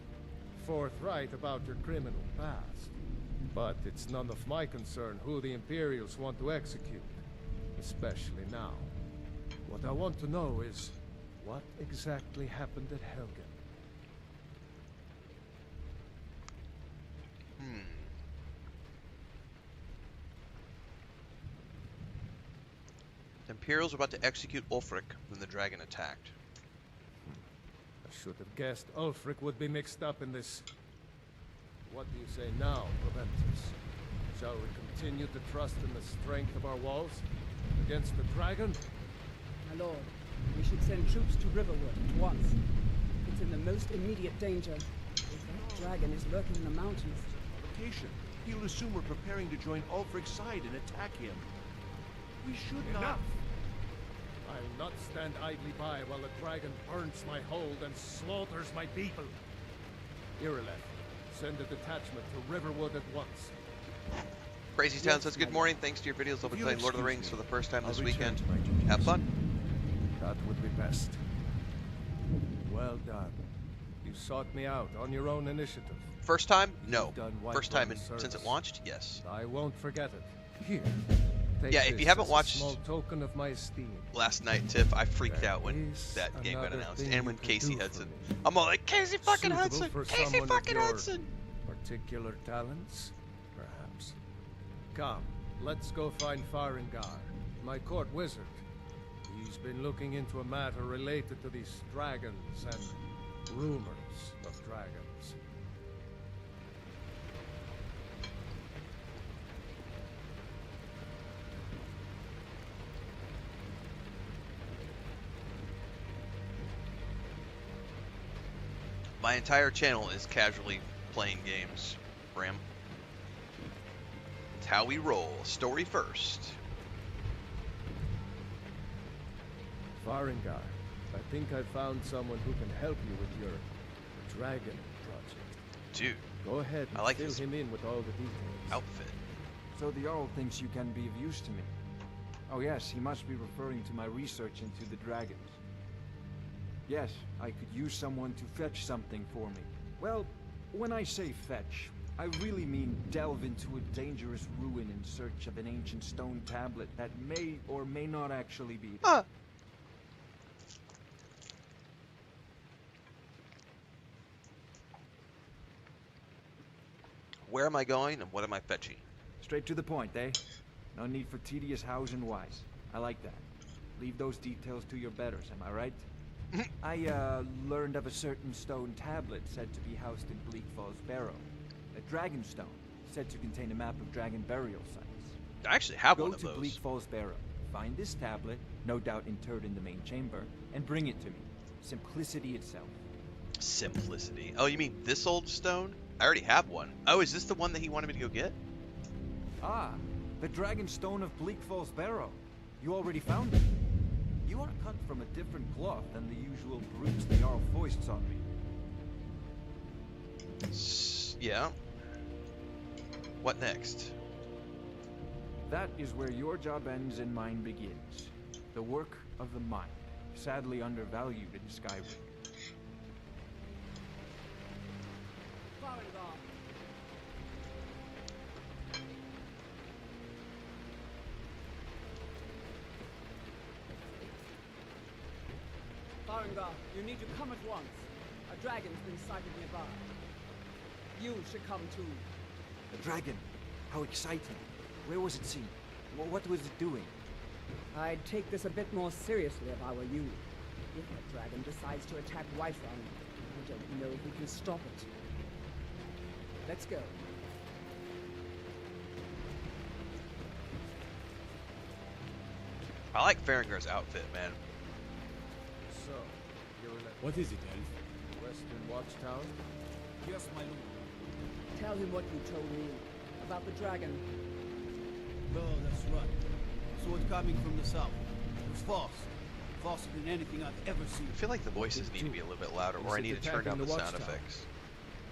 forthright about your criminal past. But it's none of my concern who the Imperials want to execute. Especially now. What I want to know is, what exactly happened at Helgen? The Imperials were about to execute Ulfric when the dragon attacked. I should have guessed Ulfric would be mixed up in this. What do you say now, Proventus? Shall we continue to trust in the strength of our walls against the dragon? My lord, we should send troops to Riverwood at once. It's in the most immediate danger. If that dragon is lurking in the mountains. Location. He'll assume we're preparing to join Ulfric's side and attack him. We should not. I'll not stand idly by while the dragon burns my hold and slaughters my people. Irileth, send a detachment to Riverwood at once. Crazy Town says good morning. Thanks to your videos, I'll be playing Lord of the Rings for the first time this weekend. Have fun. That would be best. Well done. You sought me out on your own initiative. First time? No. Done First time Whiterun since it service. launched? Yes. I won't forget it. Here. Take Yeah, if this you haven't as a watched small token of my esteem. last night, Tiff, I freaked There out when is that game got another announced. thing And when you can Casey do Hudson. for me. I'm all like, Casey fucking Suitable Hudson! for Casey someone fucking of your Hudson! Particular talents, perhaps. Come, let's go find Farengar, my court wizard. He's been looking into a matter related to these dragons and rumors of dragons. My entire channel is casually playing games, Bram. It's how we roll. Story first. Farengar, I think I found someone who can help you with your dragon project. Dude, go ahead and I like fill his him in with all the details. outfit. So the Jarl thinks you can be of use to me. Oh yes, he must be referring to my research into the dragons. Yes, I could use someone to fetch something for me. Well, when I say fetch, I really mean delve into a dangerous ruin in search of an ancient stone tablet that may or may not actually be there. Where am I going and what am I fetching? Straight to the point, eh? No need for tedious hows and whys. I like that. Leave those details to your betters, am I right? I, learned of a certain stone tablet said to be housed in Bleak Falls Barrow. A dragon stone, said to contain a map of dragon burial sites. I actually have Go one of to those. Bleak Falls Barrow, find this tablet, no doubt interred in the main chamber, and bring it to me. Simplicity itself. Simplicity. Oh, you mean this old stone? I already have one. Oh, is this the one that he wanted me to go get? Ah, the dragon stone of Bleak Falls Barrow. You already found it. You are cut from a different cloth than the usual brutes the Jarl foists on me. Yeah. What next? That is where your job ends and mine begins. The work of the mind. sadly undervalued in Skyrim. Farengar, you need to come at once. A dragon's been sighted nearby. You should come too. A dragon? How exciting. Where was it seen? What was it doing? I'd take this a bit more seriously if I were you. If a dragon decides to attack Whiterun, I don't know if we can stop it. Let's go. I like Farengar's outfit, man. So, you're in What is it, Elf? Western Watchtower? Yes, my lord. Tell him what you told me about the dragon. No, that's right. Saw it coming from the south. It was fast. Faster than anything I've ever seen. I feel like the voices need to be a little bit louder, or I need to turn down the sound effects.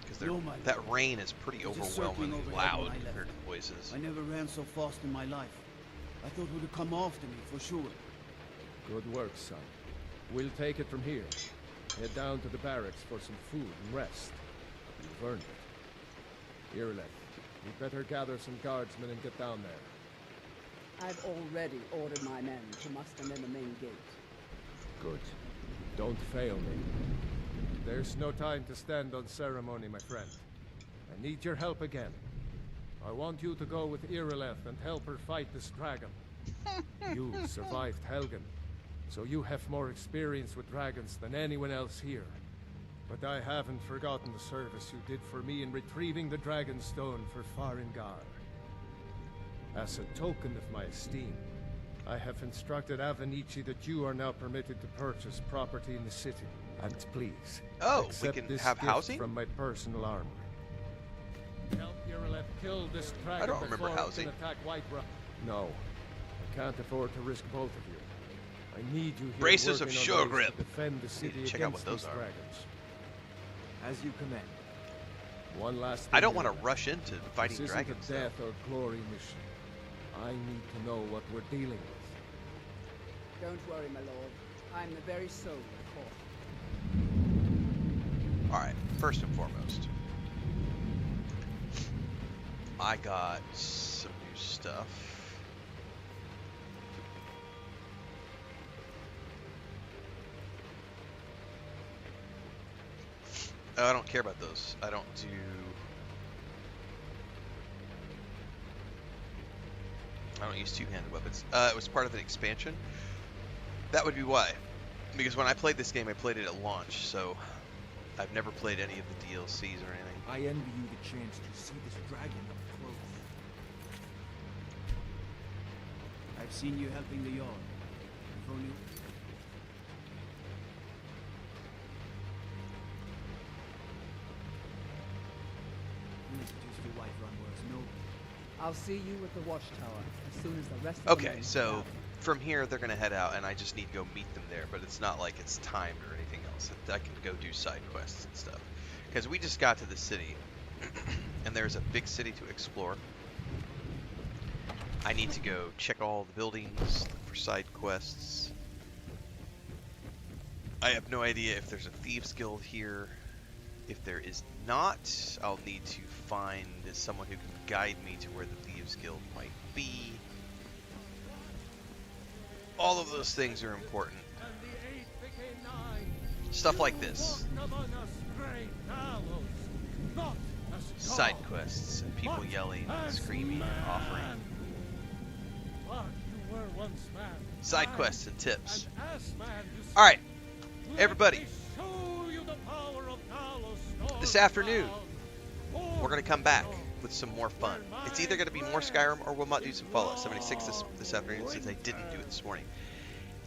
Because that rain is pretty overwhelmingly loud compared to the voices. I never ran so fast in my life. I thought it would come after me, for sure. Good work, son. We'll take it from here. Head down to the barracks for some food and rest. You've earned it. Irileth, you'd better gather some guardsmen and get down there. I've already ordered my men to muster near the main gate. Good. Don't fail me. There's no time to stand on ceremony, my friend. I need your help again. I want you to go with Irileth and help her fight this dragon. You survived Helgen, so you have more experience with dragons than anyone else here. But I haven't forgotten the service you did for me in retrieving the Dragon Stone for Farengar. As a token of my esteem, I have instructed Avenici that you are now permitted to purchase property in the city. And please, we can this have gift housing from my personal armor. Help Irileth kill this dragon I don't remember before it housing. can attack Whiterun. No, I can't afford to risk both of you. I need you here Braces of working on sure ways grip. to defend the city Check out what against those these are. dragons. As you command. One last thing. I don't want to Irileth. rush into fighting This dragons. isn't a death or glory mission. I need to know what we're dealing with. Don't worry, my lord. I'm the very soul of the court. Alright, first and foremost, I got some new stuff. Oh, I don't care about those. I don't do... I don't use two-handed weapons. It was part of an expansion. That would be why. Because when I played this game, I played it at launch, so I've never played any of the DLCs or anything. I envy you the chance to see this dragon up close. I've seen you helping the Yarl. If only... Introduced to Whiterun was noble. I'll see you at the watchtower as soon as the rest of the Okay, men so gather. from here they're gonna head out, and I just need to go meet them there. But it's not like it's timed or anything else. I can go do side quests and stuff. Because we just got to the city, and there's a big city to explore. I need to go check all the buildings, look for side quests. I have no idea if there's a thieves guild here. If there is not, I'll need to find someone who can guide me to where the thieves guild might be. All of those things are important. Stuff like this. Side quests and people yelling and screaming and offering. Side quests and tips. Alright, everybody. This afternoon, we're going to come back with some more fun. It's either going to be more Skyrim or we'll might do some Fallout 76 this afternoon, since I didn't do it this morning.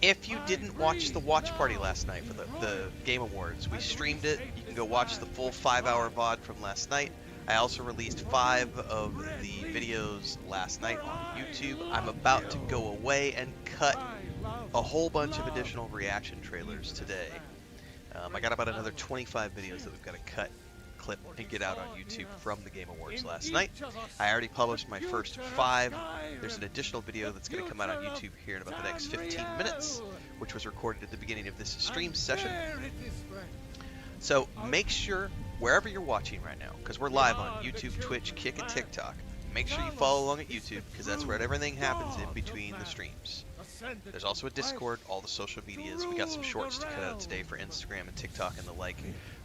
If you didn't watch the watch party last night for the Game Awards, we streamed it. You can go watch the full 5-hour VOD from last night. I also released 5 of the videos last night on YouTube. I'm about to go away and cut a whole bunch of additional reaction trailers today. I got about another 25 videos that we've got to cut, clip and get out on YouTube from the Game Awards last night. I already published my first 5. There's an additional video that's going to come out on YouTube here in about the next 15 minutes, which was recorded at the beginning of this stream session. So make sure, wherever you're watching right now, because we're live on YouTube, Twitch, Kick, and TikTok, make sure you follow along at YouTube, because that's where everything happens in between the streams. There's also a Discord, all the social medias. We got some shorts to cut out today for Instagram and TikTok and the like.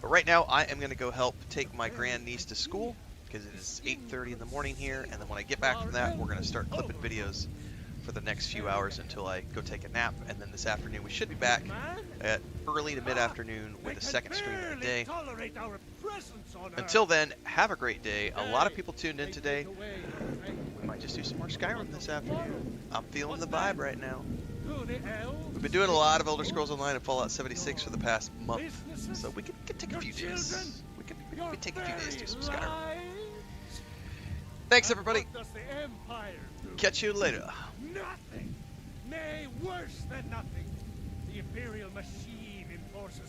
But right now, I am going to go help take my grandniece to school, because it is 8:30 in the morning here, and then when I get back from that, we're going to start clipping videos for the next few hours until I go take a nap, and then this afternoon we should be back at early to mid-afternoon with a second stream of the day. Until then, have a great day. A lot of people tuned in today. We might just do some more Skyrim this afternoon. I'm feeling the vibe right now. We've been doing a lot of Elder Scrolls Online and Fallout 76 for the past month, so we could take a few days. We could take a few days to do some Skyrim. Thanks, everybody. Catch you later. Nothing! Nay, worse than nothing! The Imperial machine enforces the